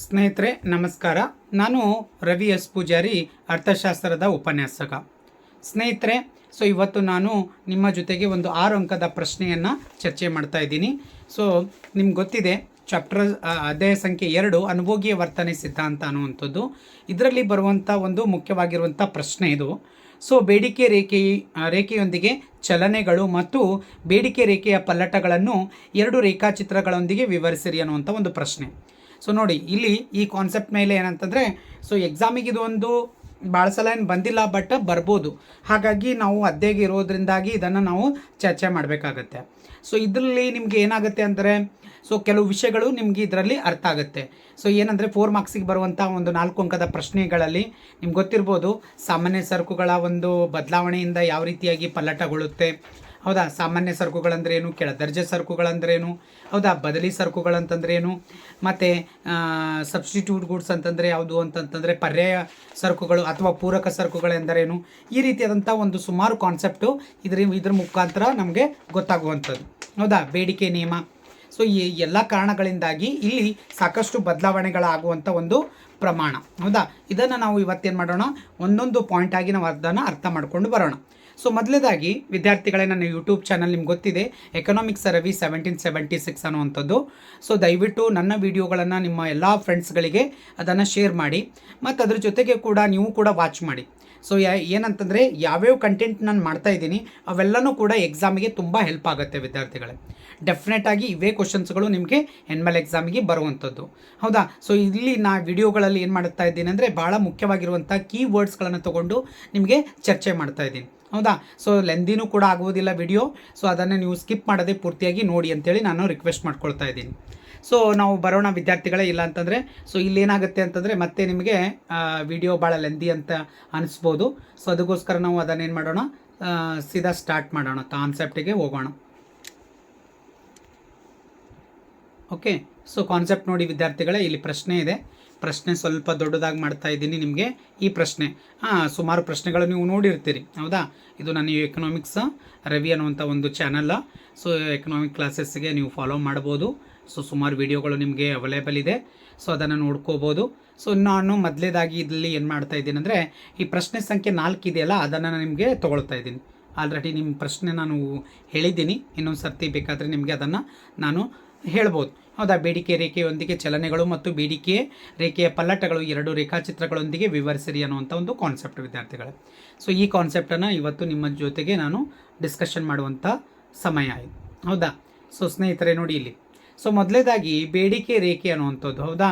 ಸ್ನೇಹಿತರೆ ನಮಸ್ಕಾರ. ನಾನು ರವಿ ಎಸ್ ಪೂಜಾರಿ, ಅರ್ಥಶಾಸ್ತ್ರದ ಉಪನ್ಯಾಸಕ. ಸ್ನೇಹಿತರೆ, ಇವತ್ತು ನಾನು ನಿಮ್ಮ ಜೊತೆಗೆ ಒಂದು 6 ಅಂಕದ ಪ್ರಶ್ನೆಯನ್ನು ಚರ್ಚೆ ಮಾಡ್ತಾ ಇದ್ದೀನಿ. ನಿಮ್ಗೆ ಗೊತ್ತಿದೆ, ಚಾಪ್ಟರ್ ಅಧ್ಯಾಯ ಸಂಖ್ಯೆ 2 ಅನುಭೋಗಿಯ ವರ್ತನೆ ಸಿದ್ಧಾಂತ ಅನ್ನುವಂಥದ್ದು. ಇದರಲ್ಲಿ ಬರುವಂಥ ಒಂದು ಮುಖ್ಯವಾಗಿರುವಂಥ ಪ್ರಶ್ನೆ ಇದು. ಬೇಡಿಕೆ ರೇಖೆಯೊಂದಿಗೆ ಚಲನೆಗಳು ಮತ್ತು ಬೇಡಿಕೆ ರೇಖೆಯ ಪಲ್ಲಟಗಳನ್ನು 2 ರೇಖಾಚಿತ್ರಗಳೊಂದಿಗೆ ವಿವರಿಸಿರಿ ಅನ್ನುವಂಥ ಒಂದು ಪ್ರಶ್ನೆ. ನೋಡಿ, ಇಲ್ಲಿ ಈ ಕಾನ್ಸೆಪ್ಟ್ ಮೇಲೆ ಏನಂತಂದರೆ, ಎಕ್ಸಾಮಿಗೆ ಇದು ಒಂದು ಭಾಳ ಸಲ ಏನು ಬಂದಿಲ್ಲ, ಬಟ್ ಬರ್ಬೋದು. ಹಾಗಾಗಿ ನಾವು ಅಧ್ಯೆಗೆ ಇರೋದ್ರಿಂದಾಗಿ ಇದನ್ನು ನಾವು ಚರ್ಚೆ ಮಾಡಬೇಕಾಗತ್ತೆ. ಇದರಲ್ಲಿ ನಿಮಗೆ ಏನಾಗುತ್ತೆ ಅಂದರೆ, ಕೆಲವು ವಿಷಯಗಳು ನಿಮಗೆ ಇದರಲ್ಲಿ ಅರ್ಥ ಆಗುತ್ತೆ. ಏನಂದರೆ 4 ಮಾರ್ಕ್ಸಿಗೆ ಬರುವಂಥ ಒಂದು 4 ಅಂಕದ ಪ್ರಶ್ನೆಗಳಲ್ಲಿ ನಿಮ್ಗೆ ಗೊತ್ತಿರ್ಬೋದು, ಸಾಮಾನ್ಯ ಸರಕುಗಳ ಒಂದು ಬದಲಾವಣೆಯಿಂದ ಯಾವ ರೀತಿಯಾಗಿ ಪಲ್ಲಟಗೊಳ್ಳುತ್ತೆ, ಹೌದಾ? ಸಾಮಾನ್ಯ ಸರಕುಗಳಂದ್ರೇನು, ಕೆಳ ದರ್ಜೆ ಸರಕುಗಳಂದ್ರೇನು, ಹೌದಾ? ಬದಲಿ ಸರಕುಗಳಂತಂದ್ರೇನು, ಮತ್ತು ಸಬ್ಸ್ಟಿಟ್ಯೂಟ್ ಗುಡ್ಸ್ ಅಂತಂದರೆ ಯಾವುದು ಅಂತಂತಂದರೆ ಪರ್ಯಾಯ ಸರಕುಗಳು ಅಥವಾ ಪೂರಕ ಸರಕುಗಳೆಂದರೇನು. ಈ ರೀತಿಯಾದಂಥ ಒಂದು ಸುಮಾರು ಕಾನ್ಸೆಪ್ಟು ಇದ್ರ ಮುಖಾಂತರ ನಮಗೆ ಗೊತ್ತಾಗುವಂಥದ್ದು, ಹೌದಾ? ಬೇಡಿಕೆ ನಿಯಮ. ಈ ಎಲ್ಲ ಕಾರಣಗಳಿಂದಾಗಿ ಇಲ್ಲಿ ಸಾಕಷ್ಟು ಬದಲಾವಣೆಗಳಾಗುವಂಥ ಒಂದು ಪ್ರಮಾಣ, ಹೌದಾ? ಇದನ್ನು ನಾವು ಇವತ್ತೇನು ಮಾಡೋಣ, ಒಂದೊಂದು ಪಾಯಿಂಟಾಗಿ ನಾವು ಅದನ್ನು ಅರ್ಥ ಮಾಡಿಕೊಂಡು ಬರೋಣ. ಮೊದಲೇದಾಗಿ ವಿದ್ಯಾರ್ಥಿಗಳೇ, ನನ್ನ ಯೂಟ್ಯೂಬ್ ಚಾನಲ್ ನಿಮ್ಗೆ ಗೊತ್ತಿದೆ, ಎಕನಾಮಿಕ್ಸ್ ರವಿ 1776 ಅನ್ನುವಂಥದ್ದು. ದಯವಿಟ್ಟು ನನ್ನ ವಿಡಿಯೋಗಳನ್ನು ನಿಮ್ಮ ಎಲ್ಲ ಫ್ರೆಂಡ್ಸ್ಗಳಿಗೆ ಅದನ್ನು ಶೇರ್ ಮಾಡಿ, ಮತ್ತು ಅದ್ರ ಜೊತೆಗೆ ಕೂಡ ನೀವು ಕೂಡ ವಾಚ್ ಮಾಡಿ. ಏನಂತಂದರೆ, ಯಾವ್ಯಾವ ಕಂಟೆಂಟ್ ನಾನು ಮಾಡ್ತಾಯಿದ್ದೀನಿ ಅವೆಲ್ಲನೂ ಕೂಡ ಎಕ್ಸಾಮಿಗೆ ತುಂಬ ಹೆಲ್ಪ್ ಆಗುತ್ತೆ ವಿದ್ಯಾರ್ಥಿಗಳೇ. ಡೆಫಿನೆಟಾಗಿ ಇವೇ ಕ್ವಶನ್ಸ್ಗಳು ನಿಮಗೆ ಎನ್ಮಲ್ ಎಕ್ಸಾಮಿಗೆ ಬರುವಂಥದ್ದು, ಹೌದಾ? ಇಲ್ಲಿ ನಾ ವಿಡಿಯೋಗಳಲ್ಲಿ ಏನು ಮಾಡ್ತಾ ಇದ್ದೀನಿ ಅಂದರೆ, ಭಾಳ ಮುಖ್ಯವಾಗಿರುವಂಥ ಕೀವರ್ಡ್ಸ್ಗಳನ್ನು ತೊಗೊಂಡು ನಿಮಗೆ ಚರ್ಚೆ ಮಾಡ್ತಾ ಇದ್ದೀನಿ, ಹೌದಾ? ಲೆಂದಿನೂ ಕೂಡ ಆಗುವುದಿಲ್ಲ ವಿಡಿಯೋ. ಅದನ್ನು ನೀವು ಸ್ಕಿಪ್ ಮಾಡದೆ ಪೂರ್ತಿಯಾಗಿ ನೋಡಿ ಅಂತೇಳಿ ನಾನು ರಿಕ್ವೆಸ್ಟ್ ಮಾಡ್ಕೊಳ್ತಾ ಇದ್ದೀನಿ. ನಾವು ಬರೋಣ ವಿದ್ಯಾರ್ಥಿಗಳೇ. ಇಲ್ಲ ಅಂತಂದರೆ ಇಲ್ಲೇನಾಗುತ್ತೆ ಅಂತಂದರೆ ಮತ್ತೆ ನಿಮಗೆ ವಿಡಿಯೋ ಭಾಳ ಲೆಂದಿ ಅಂತ ಅನಿಸ್ಬೋದು. ಅದಕ್ಕೋಸ್ಕರ ನಾವು ಅದನ್ನೇನು ಮಾಡೋಣ, ಸೀದಾ ಸ್ಟಾರ್ಟ್ ಮಾಡೋಣ, ಕಾನ್ಸೆಪ್ಟಿಗೆ ಹೋಗೋಣ. ಓಕೆ, ಕಾನ್ಸೆಪ್ಟ್ ನೋಡಿ ವಿದ್ಯಾರ್ಥಿಗಳೇ, ಇಲ್ಲಿ ಪ್ರಶ್ನೆ ಇದೆ. ಪ್ರಶ್ನೆ ಸ್ವಲ್ಪ ದೊಡ್ಡದಾಗಿ ಮಾಡ್ತಾ ಇದ್ದೀನಿ ನಿಮಗೆ. ಈ ಪ್ರಶ್ನೆ ಸುಮಾರು ಪ್ರಶ್ನೆಗಳು ನೀವು ನೋಡಿರ್ತೀರಿ, ಹೌದಾ? ಇದು ನನ್ನ ಎಕನಾಮಿಕ್ಸ್ ರವಿ ಅನ್ನುವಂಥ ಒಂದು ಚಾನಲ್ಲ. ಎಕನಾಮಿಕ್ ಕ್ಲಾಸಸ್ಗೆ ನೀವು ಫಾಲೋ ಮಾಡ್ಬೋದು. ಸುಮಾರು ವಿಡಿಯೋಗಳು ನಿಮಗೆ ಅವೈಲೇಬಲ್ ಇದೆ, ಅದನ್ನು ನೋಡ್ಕೋಬೋದು. ನಾನು ಮೊದಲೇದಾಗಿ ಇಲ್ಲಿ ಏನು ಮಾಡ್ತಾ ಇದ್ದೀನಿ ಅಂದರೆ, ಈ ಪ್ರಶ್ನೆ ಸಂಖ್ಯೆ 4 ಇದೆಯಲ್ಲ, ಅದನ್ನು ನಾನು ನಿಮಗೆ ತೊಗೊಳ್ತಾ ಇದ್ದೀನಿ. ಆಲ್ರೆಡಿ ನಿಮ್ಮ ಪ್ರಶ್ನೆ ನಾನು ಹೇಳಿದ್ದೀನಿ, ಇನ್ನೊಂದು ಸರ್ತಿ ಬೇಕಾದರೆ ನಿಮಗೆ ಅದನ್ನು ನಾನು ಹೇಳ್ಬೋದು, ಹೌದಾ? ಬೇಡಿಕೆ ರೇಖೆಯೊಂದಿಗೆ ಚಲನೆಗಳು ಮತ್ತು ಬೇಡಿಕೆ ರೇಖೆಯ ಪಲ್ಲಟಗಳು 2 ರೇಖಾಚಿತ್ರಗಳೊಂದಿಗೆ ವಿವರಿಸಿರಿ ಅನ್ನುವಂಥ ಒಂದು ಕಾನ್ಸೆಪ್ಟ್ ವಿದ್ಯಾರ್ಥಿಗಳೇ. ಈ ಕಾನ್ಸೆಪ್ಟನ್ನು ಇವತ್ತು ನಿಮ್ಮ ಜೊತೆಗೆ ನಾನು ಡಿಸ್ಕಷನ್ ಮಾಡುವಂಥ ಸಮಯ ಆಯಿತು, ಹೌದಾ? ಸ್ನೇಹಿತರೆ ನೋಡಿ ಇಲ್ಲಿ, ಮೊದಲೇದಾಗಿ ಬೇಡಿಕೆ ರೇಖೆ ಅನ್ನುವಂಥದ್ದು, ಹೌದಾ?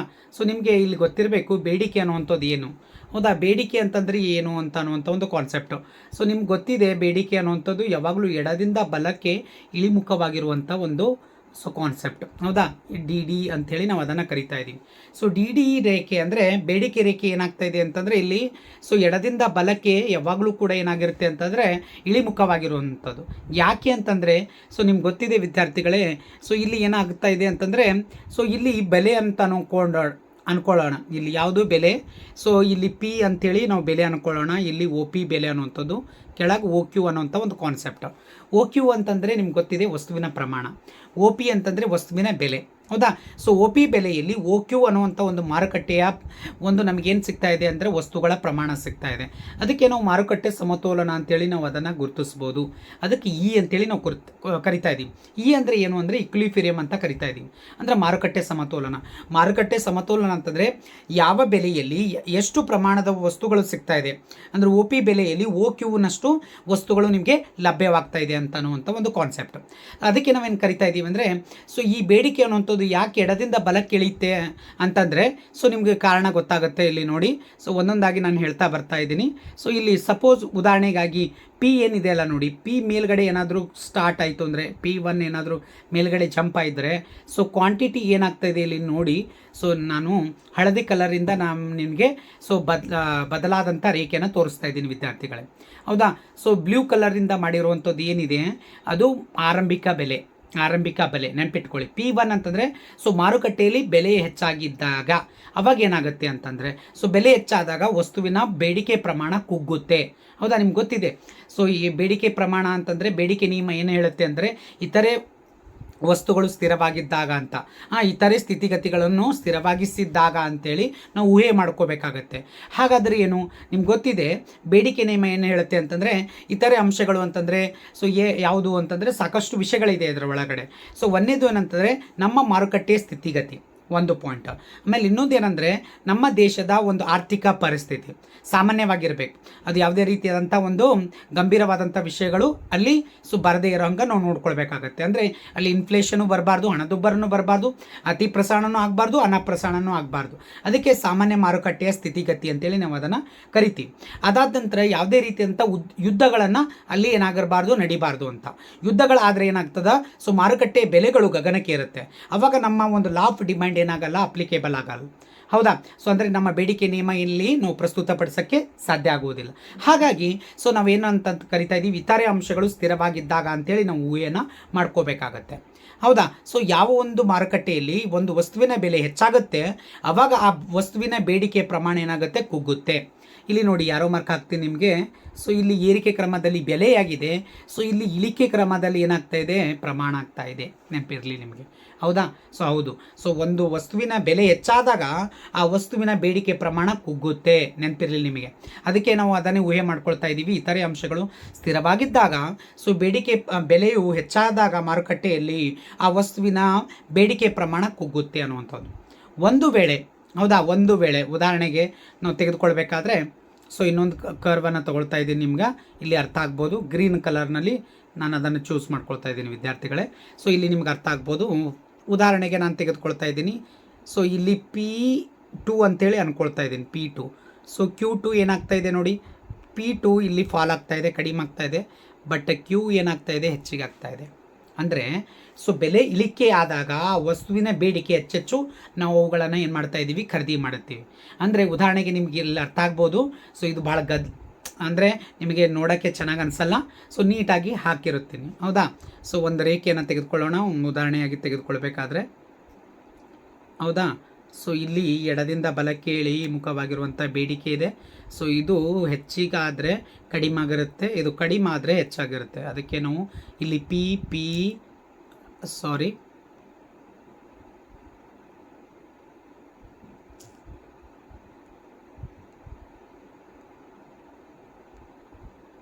ನಿಮಗೆ ಇಲ್ಲಿ ಗೊತ್ತಿರಬೇಕು ಬೇಡಿಕೆ ಅನ್ನುವಂಥದ್ದು ಏನು, ಹೌದಾ? ಬೇಡಿಕೆ ಅಂತಂದರೆ ಏನು ಅಂತ ಅನ್ನುವಂಥ ಒಂದು ಕಾನ್ಸೆಪ್ಟು. ನಿಮ್ಗೆ ಗೊತ್ತಿದೆ, ಬೇಡಿಕೆ ಅನ್ನುವಂಥದ್ದು ಯಾವಾಗಲೂ ಎಡದಿಂದ ಬಲಕ್ಕೆ ಇಳಿಮುಖವಾಗಿರುವಂಥ ಒಂದು ಕಾನ್ಸೆಪ್ಟ್, ಹೌದಾ? ಡಿ ಡಿ ಅಂಥೇಳಿ ನಾವು ಅದನ್ನು ಕರಿತಾ ಇದ್ದೀವಿ. ಡಿ ಡಿ ರೇಖೆ ಅಂದರೆ ಬೇಡಿಕೆ ರೇಖೆ ಏನಾಗ್ತಾ ಇದೆ ಅಂತಂದರೆ, ಇಲ್ಲಿ ಎಡದಿಂದ ಬಲಕ್ಕೆ ಯಾವಾಗಲೂ ಕೂಡ ಏನಾಗಿರುತ್ತೆ ಅಂತಂದರೆ ಇಳಿಮುಖವಾಗಿರುವಂಥದ್ದು. ಯಾಕೆ ಅಂತಂದರೆ, ನಿಮ್ಗೆ ಗೊತ್ತಿದೆ ವಿದ್ಯಾರ್ಥಿಗಳೇ, ಇಲ್ಲಿ ಏನಾಗ್ತಾ ಇದೆ ಅಂತಂದರೆ, ಇಲ್ಲಿ ಬೆಲೆ ಅಂತ ಅನ್ಕೊಳ್ಳೋಣ. ಇಲ್ಲಿ ಯಾವುದು ಬೆಲೆ, ಇಲ್ಲಿ ಪಿ ಅಂಥೇಳಿ ನಾವು ಬೆಲೆ ಅನ್ಕೊಳ್ಳೋಣ. ಇಲ್ಲಿ ಒ ಪಿ ಬೆಲೆ ಅನ್ನುವಂಥದ್ದು, ಕೆಳಗೆ ಒ ಕ್ಯೂ ಅನ್ನೋಂಥ ಒಂದು ಕಾನ್ಸೆಪ್ಟ್. ಒ ಕ್ಯೂ ಅಂತಂದರೆ ನಿಮ್ಗೆ ಗೊತ್ತಿದೆ ವಸ್ತುವಿನ ಪ್ರಮಾಣ, ಒ ಪಿ ಅಂತಂದರೆ ವಸ್ತುವಿನ ಬೆಲೆ, ಹೌದಾ? ಒ ಪಿ ಬೆಲೆಯಲ್ಲಿ ಒ ಕ್ಯೂ ಅನ್ನುವಂಥ ಒಂದು ಮಾರುಕಟ್ಟೆಯ ಒಂದು ನಮಗೇನು ಸಿಗ್ತಾ ಇದೆ ಅಂದರೆ ವಸ್ತುಗಳ ಪ್ರಮಾಣ ಸಿಗ್ತಾ ಇದೆ. ಅದಕ್ಕೆ ನಾವು ಮಾರುಕಟ್ಟೆ ಸಮತೋಲನ ಅಂತೇಳಿ ನಾವು ಅದನ್ನು ಗುರುತಿಸ್ಬೋದು. ಅದಕ್ಕೆ ಇ ಅಂತೇಳಿ ನಾವು ಕರಿತಾ ಇದ್ದೀವಿ. ಇ ಅಂದರೆ ಏನು ಅಂದರೆ ಇಕ್ವಿಲಿಬ್ರಿಯಂ ಅಂತ ಕರಿತಾ ಇದ್ದೀವಿ, ಅಂದರೆ ಮಾರುಕಟ್ಟೆ ಸಮತೋಲನ. ಮಾರುಕಟ್ಟೆ ಸಮತೋಲನ ಅಂತಂದರೆ ಯಾವ ಬೆಲೆಯಲ್ಲಿ ಎಷ್ಟು ಪ್ರಮಾಣದ ವಸ್ತುಗಳು ಸಿಗ್ತಾ ಇದೆ, ಅಂದರೆ ಒ ಪಿ ಬೆಲೆಯಲ್ಲಿ ಒ ಕ್ಯೂನಷ್ಟು ವಸ್ತುಗಳು ನಿಮಗೆ ಲಭ್ಯವಾಗ್ತಾ ಇದೆ ಅಂತ ಅನ್ನುವಂಥ ಒಂದು ಕಾನ್ಸೆಪ್ಟ್. ಅದಕ್ಕೆ ನಾವೇನು ಕರಿತಾ ಇದ್ದೀವಿ ಅಂದರೆ, ಈ ಬೇಡಿಕೆ ಅನ್ನುವಂಥದ್ದು ಯಾಕೆ ಎಡದಿಂದ ಬಲಕ್ಕೆ ಇಳಿಯುತ್ತೆ ಅಂತಂದರೆ, ನಿಮಗೆ ಕಾರಣ ಗೊತ್ತಾಗುತ್ತೆ. ಇಲ್ಲಿ ನೋಡಿ, ಒಂದೊಂದಾಗಿ ನಾನು ಹೇಳ್ತಾ ಬರ್ತಾ ಇದ್ದೀನಿ. ಇಲ್ಲಿ ಸಪೋಸ್ ಉದಾಹರಣೆಗಾಗಿ ಪಿ ಏನಿದೆ ಅಲ್ಲ ನೋಡಿ, ಪಿ ಮೇಲ್ಗಡೆ ಏನಾದರೂ ಸ್ಟಾರ್ಟ್ ಆಯಿತು ಅಂದರೆ, P1 ಏನಾದರೂ ಮೇಲ್ಗಡೆ ಜಂಪ್ ಆಗಿದ್ರೆ, ಕ್ವಾಂಟಿಟಿ ಏನಾಗ್ತಾ ಇದೆ ಇಲ್ಲಿ ನೋಡಿ. ನಾನು ಹಳದಿ ಕಲರಿಂದ ನಿಮಗೆ ಬದಲಾದಂಥ ರೇಖೆಯನ್ನು ತೋರಿಸ್ತಾ ಇದ್ದೀನಿ ವಿದ್ಯಾರ್ಥಿಗಳೇ, ಹೌದಾ? ಬ್ಲೂ ಕಲರಿಂದ ಮಾಡಿರುವಂಥದ್ದು ಏನಿದೆ ಅದು ಆರಂಭಿಕ ಬೆಲೆ ನೆನಪಿಟ್ಕೊಳ್ಳಿ. P1 ಅಂತಂದರೆ ಮಾರುಕಟ್ಟೆಯಲ್ಲಿ ಬೆಲೆ ಹೆಚ್ಚಾಗಿದ್ದಾಗ ಅವಾಗ ಏನಾಗುತ್ತೆ ಅಂತಂದರೆ, ಬೆಲೆ ಹೆಚ್ಚಾದಾಗ ವಸ್ತುವಿನ ಬೇಡಿಕೆ ಪ್ರಮಾಣ ಕುಗ್ಗುತ್ತೆ, ಹೌದಾ? ನಿಮ್ಗೆ ಗೊತ್ತಿದೆ. ಈ ಬೇಡಿಕೆ ಪ್ರಮಾಣ ಅಂತಂದರೆ ಬೇಡಿಕೆ ನಿಯಮ ಏನು ಹೇಳುತ್ತೆ ಅಂದರೆ, ಇತರೆ ವಸ್ತುಗಳು ಸ್ಥಿರವಾಗಿದ್ದಾಗ ಅಂತ, ಇತರೆ ಸ್ಥಿತಿಗತಿಗಳನ್ನು ಸ್ಥಿರವಾಗಿಸಿದ್ದಾಗ ಅಂತೇಳಿ ನಾವು ಊಹೆ ಮಾಡ್ಕೋಬೇಕಾಗತ್ತೆ. ಹಾಗಾದರೆ ಏನು ನಿಮ್ಗೆ ಗೊತ್ತಿದೆ, ಬೇಡಿಕೆ ನಿಯಮ ಏನು ಹೇಳುತ್ತೆ ಅಂತಂದರೆ, ಇತರೆ ಅಂಶಗಳು ಅಂತಂದರೆ ಸೊ ಯಾವುದು ಅಂತಂದರೆ ಸಾಕಷ್ಟು ವಿಷಯಗಳಿದೆ ಇದರ ಒಳಗಡೆ. ಸೊ ಒಂದೇದು ಏನಂತಂದರೆ ನಮ್ಮ ಮಾರುಕಟ್ಟೆಯ ಸ್ಥಿತಿಗತಿ, ಒಂದು ಪಾಯಿಂಟ್. ಆಮೇಲೆ ಇನ್ನೊಂದು ಏನಂದರೆ ನಮ್ಮ ದೇಶದ ಒಂದು ಆರ್ಥಿಕ ಪರಿಸ್ಥಿತಿ ಸಾಮಾನ್ಯವಾಗಿರಬೇಕು. ಅದು ಯಾವುದೇ ರೀತಿಯಾದಂಥ ಒಂದು ಗಂಭೀರವಾದಂಥ ವಿಷಯಗಳು ಅಲ್ಲಿ ಬರದೇ ಇರೋ ಹಂಗೆ ನಾವು ನೋಡ್ಕೊಳ್ಬೇಕಾಗತ್ತೆ. ಅಂದರೆ ಅಲ್ಲಿ ಇನ್ಫ್ಲೇಷನು ಬರಬಾರ್ದು, ಹಣದುಬ್ಬರನು ಬರಬಾರ್ದು, ಅತಿ ಪ್ರಸಾರಣನೂ ಆಗಬಾರ್ದು, ಅನಪ್ರಸಾರಣನೂ ಆಗಬಾರ್ದು. ಅದಕ್ಕೆ ಸಾಮಾನ್ಯ ಮಾರುಕಟ್ಟೆಯ ಸ್ಥಿತಿಗತಿ ಅಂತೇಳಿ ನಾವು ಅದನ್ನು ಕರಿತೀವಿ. ಅದಾದ ನಂತರ ಯಾವುದೇ ರೀತಿಯಂಥ ಯುದ್ಧಗಳನ್ನು ಅಲ್ಲಿ ಏನಾಗಿರಬಾರ್ದು, ನಡಿಬಾರ್ದು ಅಂತ. ಯುದ್ಧಗಳಾದರೆ ಏನಾಗ್ತದ, ಸೊ ಮಾರುಕಟ್ಟೆ ಬೆಲೆಗಳು ಗಗನಕ್ಕೆ ಇರುತ್ತೆ. ಅವಾಗ ನಮ್ಮ ಒಂದು ಲಾ ಆಫ್ ಡಿಮ್ಯಾಂಡ್ ಏನಾಗಲ್ಲ, ಅಪ್ಲಿಕೇಬಲ್ ಆಗಲ್ಲ. ಹೌದಾ? ಸೊ ಅಂದರೆ ನಮ್ಮ ಬೇಡಿಕೆ ನಿಯಮ ಇಲ್ಲಿ ನಾವು ಪ್ರಸ್ತುತಪಡಿಸೋಕ್ಕೆ ಸಾಧ್ಯ ಆಗುವುದಿಲ್ಲ. ಹಾಗಾಗಿ ಸೊ ನಾವೇನು ಅಂತ ಕರಿತಾ ಇದ್ದೀವಿ, ಇತರೆ ಅಂಶಗಳು ಸ್ಥಿರವಾಗಿದ್ದಾಗ ಅಂತೇಳಿ ನಾವು ಊಹೆಯನ್ನು ಮಾಡ್ಕೋಬೇಕಾಗತ್ತೆ. ಹೌದಾ? ಸೊ ಯಾವ ಒಂದು ಮಾರುಕಟ್ಟೆಯಲ್ಲಿ ಒಂದು ವಸ್ತುವಿನ ಬೆಲೆ ಹೆಚ್ಚಾಗುತ್ತೆ, ಆವಾಗ ಆ ವಸ್ತುವಿನ ಬೇಡಿಕೆ ಪ್ರಮಾಣ ಏನಾಗುತ್ತೆ, ಕುಗ್ಗುತ್ತೆ. ಇಲ್ಲಿ ನೋಡಿ, ಯಾರೋ ಮಾರ್ಕ್ ಹಾಕ್ತೀನಿ ನಿಮಗೆ. ಸೊ ಇಲ್ಲಿ ಏರಿಕೆ ಕ್ರಮದಲ್ಲಿ ಬೆಲೆಯಾಗಿದೆ, ಸೊ ಇಲ್ಲಿ ಇಳಿಕೆ ಕ್ರಮದಲ್ಲಿ ಏನಾಗ್ತಾ ಇದೆ, ಪ್ರಮಾಣ ಆಗ್ತಾ ಇದೆ. ನೆನಪಿರಲಿ ನಿಮಗೆ. ಹೌದಾ? ಸೊ ಹೌದು. ಸೊ ಒಂದು ವಸ್ತುವಿನ ಬೆಲೆ ಹೆಚ್ಚಾದಾಗ ಆ ವಸ್ತುವಿನ ಬೇಡಿಕೆ ಪ್ರಮಾಣ ಕುಗ್ಗುತ್ತೆ. ನೆನಪಿರಲಿ ನಿಮಗೆ. ಅದಕ್ಕೆ ನಾವು ಅದನ್ನೇ ಊಹೆ ಮಾಡ್ಕೊಳ್ತಾ ಇದ್ದೀವಿ. ಇತರೆ ಅಂಶಗಳು ಸ್ಥಿರವಾಗಿದ್ದಾಗ, ಸೊ ಬೇಡಿಕೆ ಬೆಲೆಯು ಹೆಚ್ಚಾದಾಗ ಮಾರುಕಟ್ಟೆಯಲ್ಲಿ ಆ ವಸ್ತುವಿನ ಬೇಡಿಕೆ ಪ್ರಮಾಣ ಕುಗ್ಗುತ್ತೆ ಅನ್ನುವಂಥದ್ದು. ಒಂದು ವೇಳೆ, ಹೌದಾ, ಒಂದು ವೇಳೆ ಉದಾಹರಣೆಗೆ ನಾವು ತೆಗೆದುಕೊಳ್ಬೇಕಾದ್ರೆ, ಸೊ ಇನ್ನೊಂದು ಕರ್ವನ್ನು ತೊಗೊಳ್ತಾ ಇದ್ದೀನಿ, ನಿಮ್ಗೆ ಇಲ್ಲಿ ಅರ್ಥ ಆಗ್ಬೋದು. ಗ್ರೀನ್ ಕಲರ್ನಲ್ಲಿ ನಾನು ಅದನ್ನು ಚೂಸ್ ಮಾಡ್ಕೊಳ್ತಾ ಇದ್ದೀನಿ ವಿದ್ಯಾರ್ಥಿಗಳೇ. ಸೊ ಇಲ್ಲಿ ನಿಮ್ಗೆ ಅರ್ಥ ಆಗ್ಬೋದು. ಉದಾಹರಣೆಗೆ ನಾನು ತೆಗೆದುಕೊಳ್ತಾ ಇದ್ದೀನಿ. ಸೊ ಇಲ್ಲಿ P2 ಅಂತೇಳಿ ಅಂದ್ಕೊಳ್ತಾ ಇದ್ದೀನಿ, P2. ಸೊ Q2 ಏನಾಗ್ತಾ ಇದೆ ನೋಡಿ, P2 ಇಲ್ಲಿ ಫಾಲ್ ಆಗ್ತಾ ಇದೆ, ಕಡಿಮೆ ಆಗ್ತಾ ಇದೆ. ಬಟ್ Q ಏನಾಗ್ತಾ ಇದೆ, ಹೆಚ್ಚಿಗೆ ಆಗ್ತಾ ಇದೆ. ಅಂದರೆ ಸೊ ಬೆಲೆ ಇಳಿಕೆ ಆದಾಗ ವಸ್ತುವಿನ ಬೇಡಿಕೆ ಹೆಚ್ಚೆಚ್ಚು ನಾವು ಅವುಗಳನ್ನು ಏನು ಮಾಡ್ತಾ ಇದ್ದೀವಿ, ಖರೀದಿ ಮಾಡುತ್ತೀವಿ. ಅಂದರೆ ಉದಾಹರಣೆಗೆ ನಿಮಗೆ ಇಲ್ಲಿ ಅರ್ಥ ಆಗ್ಬೋದು. ಸೊ ಇದು ಭಾಳ ಅಂದರೆ ನಿಮಗೆ ನೋಡೋಕ್ಕೆ ಚೆನ್ನಾಗಿ ಅನಿಸಲ್ಲ. ಸೊ ನೀಟಾಗಿ ಹಾಕಿರುತ್ತೀನಿ. ಹೌದಾ? ಸೊ ಒಂದು ರೇಖೆಯನ್ನು ತೆಗೆದುಕೊಳ್ಳೋಣ, ಉದಾಹರಣೆಯಾಗಿ ತೆಗೆದುಕೊಳ್ಬೇಕಾದ್ರೆ. ಹೌದಾ? ಸೊ ಇಲ್ಲಿ ಎಡದಿಂದ ಬಲಕ್ಕೆ ಇಳಿಮುಖವಾಗಿರುವಂಥ ಬೇಡಿಕೆ ಇದೆ. ಸೊ ಇದು ಹೆಚ್ಚಿಗಾದರೆ ಕಡಿಮೆ ಆಗಿರುತ್ತೆ, ಇದು ಕಡಿಮೆ ಆದರೆ ಹೆಚ್ಚಾಗಿರುತ್ತೆ. ಅದಕ್ಕೆ ನಾವು ಇಲ್ಲಿ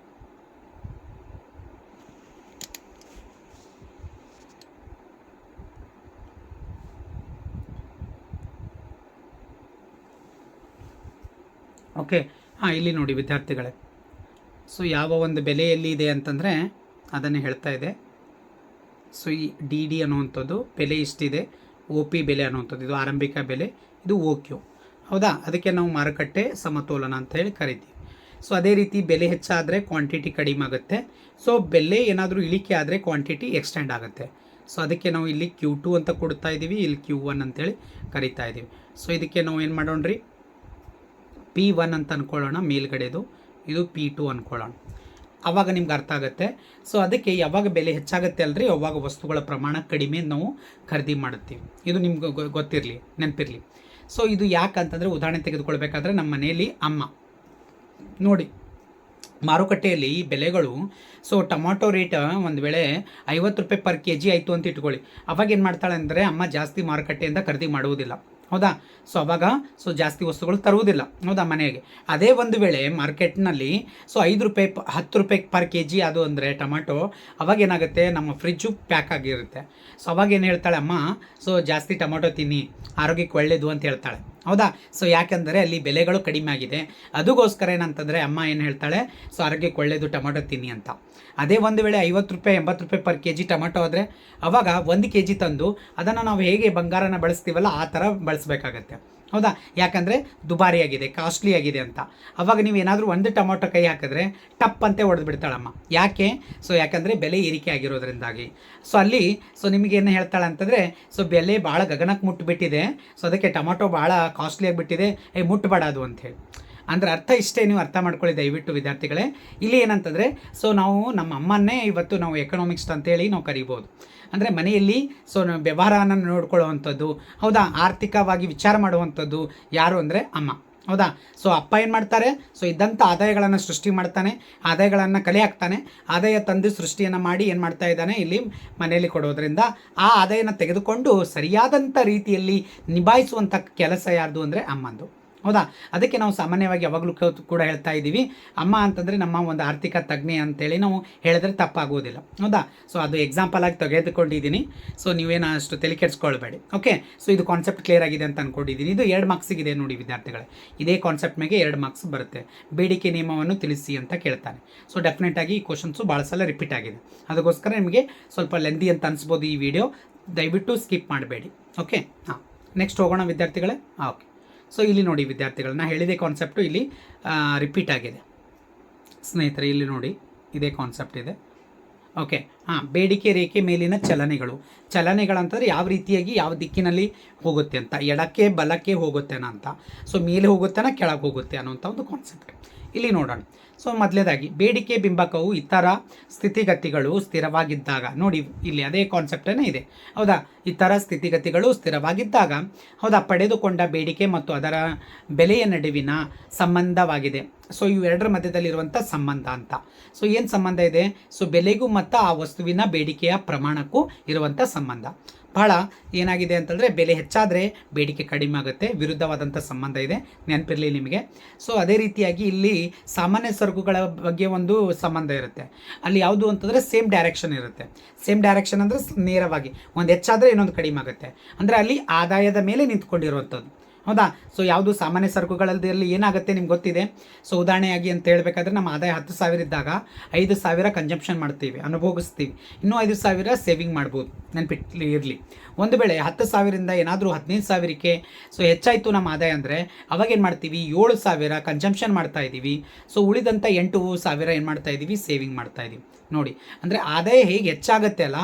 ಓಕೆ, ಇಲ್ಲಿ ನೋಡಿ ವಿದ್ಯಾರ್ಥಿಗಳೇ. ಸೊ ಯಾವ ಒಂದು ಬೆಲೆಯಲ್ಲಿ ಇದೆ ಅಂತಂದರೆ ಅದನ್ನೇ ಹೇಳ್ತಾ ಇದೆ. ಸೊ ಈ DD ಅನ್ನುವಂಥದ್ದು ಬೆಲೆ ಇಷ್ಟಿದೆ, OP ಬೆಲೆ ಅನ್ನುವಂಥದ್ದು ಇದು ಆರಂಭಿಕ ಬೆಲೆ, ಇದು OQ. ಹೌದಾ? ಅದಕ್ಕೆ ನಾವು ಮಾರುಕಟ್ಟೆ ಸಮತೋಲನ ಅಂತ ಹೇಳಿ ಕರಿತೀವಿ. ಸೊ ಅದೇ ರೀತಿ ಬೆಲೆ ಹೆಚ್ಚಾದರೆ ಕ್ವಾಂಟಿಟಿ ಕಡಿಮೆ ಆಗುತ್ತೆ. ಸೊ ಬೆಲೆ ಏನಾದರೂ ಇಳಿಕೆ ಆದರೆ ಕ್ವಾಂಟಿಟಿ ಎಕ್ಸ್ಟೆಂಡ್ ಆಗುತ್ತೆ. ಸೊ ಅದಕ್ಕೆ ನಾವು ಇಲ್ಲಿ Q2 ಅಂತ ಕೊಡ್ತಾ ಇದ್ದೀವಿ, ಇಲ್ಲಿ Q1 ಅಂತೇಳಿ ಕರಿತಾ ಇದ್ದೀವಿ. ಸೊ ಇದಕ್ಕೆ ನಾವು ಏನು ಮಾಡೋಣ್ರಿ, P1 ಅಂತ ಅಂದ್ಕೊಳ್ಳೋಣ ಮೇಲ್ಗಡೆದು, ಇದು P2 ಅಂದ್ಕೊಳ್ಳೋಣ. ಆವಾಗ ನಿಮ್ಗೆ ಅರ್ಥ ಆಗುತ್ತೆ. ಸೊ ಅದಕ್ಕೆ ಯಾವಾಗ ಬೆಲೆ ಹೆಚ್ಚಾಗುತ್ತೆ ಅಲ್ರಿ, ಅವಾಗ ವಸ್ತುಗಳ ಪ್ರಮಾಣ ಕಡಿಮೆ ನಾವು ಖರೀದಿ ಮಾಡುತ್ತೀವಿ. ಇದು ನಿಮ್ಗೆ ಗೊತ್ತಿರಲಿ, ನೆನಪಿರಲಿ. ಸೊ ಇದು ಯಾಕಂತಂದರೆ, ಉದಾಹರಣೆ ತೆಗೆದುಕೊಳ್ಬೇಕಾದ್ರೆ ನಮ್ಮ ಮನೆಯಲ್ಲಿ ಅಮ್ಮ ನೋಡಿ, ಮಾರುಕಟ್ಟೆಯಲ್ಲಿ ಬೆಲೆಗಳು, ಸೊ ಟೊಮಾಟೊ ರೇಟ್ ಒಂದು ವೇಳೆ 50 ರೂಪಾಯಿ ಪರ್ kg ಆಯಿತು ಅಂತ ಇಟ್ಕೊಳ್ಳಿ. ಅವಾಗ ಏನು ಮಾಡ್ತಾಳೆ ಅಂದರೆ ಅಮ್ಮ ಜಾಸ್ತಿ ಮಾರುಕಟ್ಟೆಯಿಂದ ಖರೀದಿ ಮಾಡುವುದಿಲ್ಲ. ಹೌದಾ? ಸೊ ಅವಾಗ ಸೊ ಜಾಸ್ತಿ ವಸ್ತುಗಳು ತರುವುದಿಲ್ಲ. ಹೌದಾ? ಮನೆಗೆ. ಅದೇ ಒಂದು ವೇಳೆ ಮಾರ್ಕೆಟ್ನಲ್ಲಿ ಸೊ 5 ರೂಪಾಯಿ 10 ರೂಪಾಯಿ ಪರ್ kg ಅದು ಅಂದರೆ ಟೊಮಾಟೊ, ಅವಾಗ ಏನಾಗುತ್ತೆ, ನಮ್ಮ ಫ್ರಿಜ್ಜು ಪ್ಯಾಕ್ ಆಗಿರುತ್ತೆ. ಸೊ ಅವಾಗ ಏನು ಹೇಳ್ತಾಳೆ ಅಮ್ಮ, ಸೊ ಜಾಸ್ತಿ ಟೊಮಾಟೊ ತಿನ್ನಿ, ಆರೋಗ್ಯಕ್ಕೆ ಒಳ್ಳೆಯದು ಅಂತ ಹೇಳ್ತಾಳೆ. ಹೌದಾ? ಸೊ ಯಾಕೆಂದರೆ ಅಲ್ಲಿ ಬೆಲೆಗಳು ಕಡಿಮೆ ಆಗಿದೆ. ಅದಕ್ಕೋಸ್ಕರ ಏನಂತಂದರೆ ಅಮ್ಮ ಏನು ಹೇಳ್ತಾಳೆ, ಸೊ ಆರೋಗ್ಯಕ್ಕೆ ಒಳ್ಳೆಯದು ಟೊಮಾಟೊ ತಿನ್ನಿ ಅಂತ. ಅದೇ ಒಂದು ವೇಳೆ 50 ರೂಪಾಯಿ 80 ರೂಪಾಯಿ ಪರ್ kg ಟೊಮಾಟೊ ಆದರೆ, ಅವಾಗ 1 kg ತಂದು ಅದನ್ನು ನಾವು ಹೇಗೆ ಬಂಗಾರನ ಬಳಸ್ತೀವಲ್ಲ ಆ ಥರ ಬಳಸಬೇಕಾಗತ್ತೆ. ಹೌದಾ? ಯಾಕಂದರೆ ದುಬಾರಿಯಾಗಿದೆ, ಕಾಸ್ಟ್ಲಿ ಆಗಿದೆ ಅಂತ. ಅವಾಗ ನೀವು ಏನಾದರೂ ಒಂದು ಟೊಮಾಟೊ ಕೈ ಹಾಕಿದ್ರೆ ಟಪ್ ಅಂತೆ ಹೊಡೆದು ಬಿಡ್ತಾಳಮ್ಮ. ಯಾಕೆ? ಸೊ ಯಾಕಂದರೆ ಬೆಲೆ ಏರಿಕೆ ಆಗಿರೋದ್ರಿಂದಾಗಿ. ಸೊ ಅಲ್ಲಿ ಸೊ ನಿಮಗೇನು ಹೇಳ್ತಾಳೆ ಅಂತಂದರೆ, ಸೊ ಬೆಲೆ ಭಾಳ ಗಗನಕ್ಕೆ ಮುಟ್ಟಿಬಿಟ್ಟಿದೆ, ಸೊ ಅದಕ್ಕೆ ಟೊಮಾಟೊ ಭಾಳ ಕಾಸ್ಟ್ಲಿ ಆಗಿಬಿಟ್ಟಿದೆ, ಮುಟ್ಟಬೇಡ ಅದು ಅಂಥೇಳಿ. ಅಂದರೆ ಅರ್ಥ ಇಷ್ಟೇ, ನೀವು ಅರ್ಥ ಮಾಡ್ಕೊಳ್ಳಿ ದಯವಿಟ್ಟು ವಿದ್ಯಾರ್ಥಿಗಳೇ. ಇಲ್ಲಿ ಏನಂತಂದರೆ, ಸೊ ನಾವು ನಮ್ಮ ಅಮ್ಮನ್ನೇ ಇವತ್ತು ನಾವು ಎಕನಾಮಿಕ್ಸ್ ಅಂತೇಳಿ ನಾವು ಕರಿಬೋದು. ಅಂದರೆ ಮನೆಯಲ್ಲಿ ಸೊ ವ್ಯವಹಾರನ ನೋಡ್ಕೊಳ್ಳುವಂಥದ್ದು, ಹೌದಾ, ಆರ್ಥಿಕವಾಗಿ ವಿಚಾರ ಮಾಡುವಂಥದ್ದು ಯಾರು ಅಂದರೆ ಅಮ್ಮ. ಹೌದಾ. ಸೊ ಅಪ್ಪ ಏನು ಮಾಡ್ತಾರೆ, ಸೊ ಇದ್ದಂಥ ಆದಾಯಗಳನ್ನು ಸೃಷ್ಟಿ ಮಾಡ್ತಾನೆ, ಆದಾಯಗಳನ್ನು ಕಲೆ ಹಾಕ್ತಾನೆ, ಆದಾಯ ತಂದು ಸೃಷ್ಟಿಯನ್ನು ಮಾಡಿ ಏನು ಮಾಡ್ತಾ ಇದ್ದಾನೆ ಇಲ್ಲಿ ಮನೆಯಲ್ಲಿ ಕೊಡೋದ್ರಿಂದ ಆ ಆದಾಯನ ತೆಗೆದುಕೊಂಡು ಸರಿಯಾದಂಥ ರೀತಿಯಲ್ಲಿ ನಿಭಾಯಿಸುವಂಥ ಕೆಲಸ ಯಾರ್ದು ಅಂದರೆ ಅಮ್ಮಂದು. ಹೌದಾ. ಅದಕ್ಕೆ ನಾವು ಸಾಮಾನ್ಯವಾಗಿ ಯಾವಾಗಲೂ ಕೂಡ ಹೇಳ್ತಾ ಇದ್ದೀವಿ, ಅಮ್ಮ ಅಂತಂದರೆ ನಮ್ಮ ಒಂದು ಆರ್ಥಿಕ ತಜ್ಞೆ ಅಂತೇಳಿ ನಾವು ಹೇಳಿದ್ರೆ ತಪ್ಪಾಗೋದಿಲ್ಲ. ಹೌದಾ. ಸೊ ಅದು ಎಕ್ಸಾಂಪಲ್ ಆಗಿ ತೆಗೆದುಕೊಂಡಿದ್ದೀನಿ. ಸೊ ನೀವೇನು ಅಷ್ಟು ತಲೆ ಕೆಡಿಸ್ಕೊಳ್ಬೇಡಿ. ಓಕೆ. ಸೊ ಇದು ಕಾನ್ಸೆಪ್ಟ್ ಕ್ಲಿಯರ್ ಆಗಿದೆ ಅಂತ ಅಂದ್ಕೊಂಡಿದ್ದೀನಿ. ಇದು 2 ಮಾರ್ಕ್ಸಿಗಿದೆ ನೋಡಿ ವಿದ್ಯಾರ್ಥಿಗಳೇ. ಇದೇ ಕಾನ್ಸೆಪ್ಟ್ ಮೇಲೆ 2 ಮಾರ್ಕ್ಸ್ ಬರುತ್ತೆ. ಬೇಡಿಕೆ ನಿಯಮವನ್ನು ತಿಳಿಸಿ ಅಂತ ಕೇಳ್ತಾನೆ. ಸೊ ಡೆಫಿನೆಟ್ ಆಗಿ ಈ ಕ್ವಶನ್ಸು ಭಾಳ ಸಲ ರಿಪೀಟ್ ಆಗಿದೆ. ಅದಕ್ಕೋಸ್ಕರ ನಿಮಗೆ ಸ್ವಲ್ಪ ಲೆಂದಿ ಅಂತ ಅನಿಸ್ಬೋದು ಈ ವಿಡಿಯೋ. ದಯವಿಟ್ಟು ಸ್ಕಿಪ್ ಮಾಡಬೇಡಿ. ಓಕೆ. ಹಾಂ, ನೆಕ್ಸ್ಟ್ ಹೋಗೋಣ ವಿದ್ಯಾರ್ಥಿಗಳೇ. ಓಕೆ. ಸೊ ಇಲ್ಲಿ ನೋಡಿ ವಿದ್ಯಾರ್ಥಿಗಳನ್ನ ಹೇಳಿದೆ ಕಾನ್ಸೆಪ್ಟು ಇಲ್ಲಿ ರಿಪೀಟ್ ಆಗಿದೆ ಸ್ನೇಹಿತರೆ. ಇಲ್ಲಿ ನೋಡಿ ಇದೇ ಕಾನ್ಸೆಪ್ಟ್ ಇದೆ. ಓಕೆ. ಹಾಂ, ಬೇಡಿಕೆ ರೇಖೆ ಮೇಲಿನ ಚಲನೆಗಳಂತಂದರೆ ಯಾವ ರೀತಿಯಾಗಿ ಯಾವ ದಿಕ್ಕಿನಲ್ಲಿ ಹೋಗುತ್ತೆ ಅಂತ, ಎಡಕ್ಕೆ ಬಲಕ್ಕೆ ಹೋಗುತ್ತೇನ ಅಂತ, ಸೊ ಮೇಲೆ ಹೋಗುತ್ತೇನ ಕೆಳಗೆ ಹೋಗುತ್ತೆ ಅನ್ನೋಂಥ ಒಂದು ಕಾನ್ಸೆಪ್ಟ್ ಇಲ್ಲಿ ನೋಡೋಣ. ಸೊ ಮೊದಲೇದಾಗಿ ಬೇಡಿಕೆ ಬಿಂಬಕವು ಇತರ ಸ್ಥಿತಿಗತಿಗಳು ಸ್ಥಿರವಾಗಿದ್ದಾಗ, ನೋಡಿ ಇಲ್ಲಿ ಅದೇ ಕಾನ್ಸೆಪ್ಟೇ ಇದೆ. ಹೌದಾ. ಇತರ ಸ್ಥಿತಿಗತಿಗಳು ಸ್ಥಿರವಾಗಿದ್ದಾಗ, ಹೌದಾ, ಪಡೆದುಕೊಂಡ ಬೇಡಿಕೆ ಮತ್ತು ಅದರ ಬೆಲೆಯ ನಡುವಿನ ಸಂಬಂಧವಾಗಿದೆ. ಸೊ ಇವೆರಡರ ಮಧ್ಯದಲ್ಲಿರುವಂಥ ಸಂಬಂಧ ಅಂತ. ಸೊ ಏನು ಸಂಬಂಧ ಇದೆ, ಸೊ ಬೆಲೆಗೂ ಮತ್ತು ಆ ವಸ್ತುವಿನ ಬೇಡಿಕೆಯ ಪ್ರಮಾಣಕ್ಕೂ ಇರುವಂಥ ಸಂಬಂಧ. ಭಾಳ ಏನಾಗಿದೆ ಅಂತಂದರೆ ಬೆಲೆ ಹೆಚ್ಚಾದರೆ ಬೇಡಿಕೆ ಕಡಿಮೆ ಆಗುತ್ತೆ, ವಿರುದ್ಧವಾದಂಥ ಸಂಬಂಧ ಇದೆ, ನೆನಪಿರಲಿ ನಿಮಗೆ. ಸೊ ಅದೇ ರೀತಿಯಾಗಿ ಇಲ್ಲಿ ಸಾಮಾನ್ಯ ಸರಕುಗಳ ಬಗ್ಗೆ ಒಂದು ಸಂಬಂಧ ಇರುತ್ತೆ. ಅಲ್ಲಿ ಯಾವುದು ಅಂತಂದರೆ ಸೇಮ್ ಡೈರೆಕ್ಷನ್ ಇರುತ್ತೆ. ಸೇಮ್ ಡೈರೆಕ್ಷನ್ ಅಂದರೆ ನೇರವಾಗಿ ಒಂದು ಹೆಚ್ಚಾದರೆ ಇನ್ನೊಂದು ಕಡಿಮೆ ಆಗುತ್ತೆ, ಅಂದರೆ ಅಲ್ಲಿ ಆದಾಯದ ಮೇಲೆ ನಿಂತ್ಕೊಂಡಿರುವಂಥದ್ದು. ಹೌದಾ. ಸೊ ಯಾವುದು ಸಾಮಾನ್ಯ ಸರಕುಗಳಲ್ಲಿ ಏನಾಗುತ್ತೆ ನಿಮ್ಗೆ ಗೊತ್ತಿದೆ. ಸೊ ಉದಾಹರಣೆಯಾಗಿ ಅಂತ ಹೇಳಬೇಕಾದ್ರೆ ನಮ್ಮ ಆದಾಯ 10,000 ಇದ್ದಾಗ 5,000 ಕನ್ಸಂಪ್ಷನ್ ಮಾಡ್ತೀವಿ, ಅನುಭೋಗಿಸ್ತೀವಿ, ಇನ್ನೂ 5,000 ಸೇವಿಂಗ್ ಮಾಡ್ಬೋದು. ನೆನಪಿಟ್ಟು ಇರಲಿ. ಒಂದು ವೇಳೆ 10,000ರಿಂದ ಏನಾದರೂ 15,000ಕ್ಕೆ ಸೊ ಹೆಚ್ಚಾಯಿತು ನಮ್ಮ ಆದಾಯ ಅಂದರೆ ಅವಾಗ ಏನು ಮಾಡ್ತೀವಿ, 7,000 ಕನ್ಸಂಪ್ಷನ್ ಮಾಡ್ತಾ ಇದ್ದೀವಿ. ಸೊ ಉಳಿದಂಥ 8,000 ಏನು ಮಾಡ್ತಾ ಇದ್ದೀವಿ, ಸೇವಿಂಗ್ ಮಾಡ್ತಾ ಇದ್ದೀವಿ. ನೋಡಿ, ಅಂದರೆ ಆದಾಯ ಹೇಗೆ ಹೆಚ್ಚಾಗುತ್ತೆ ಅಲ್ಲ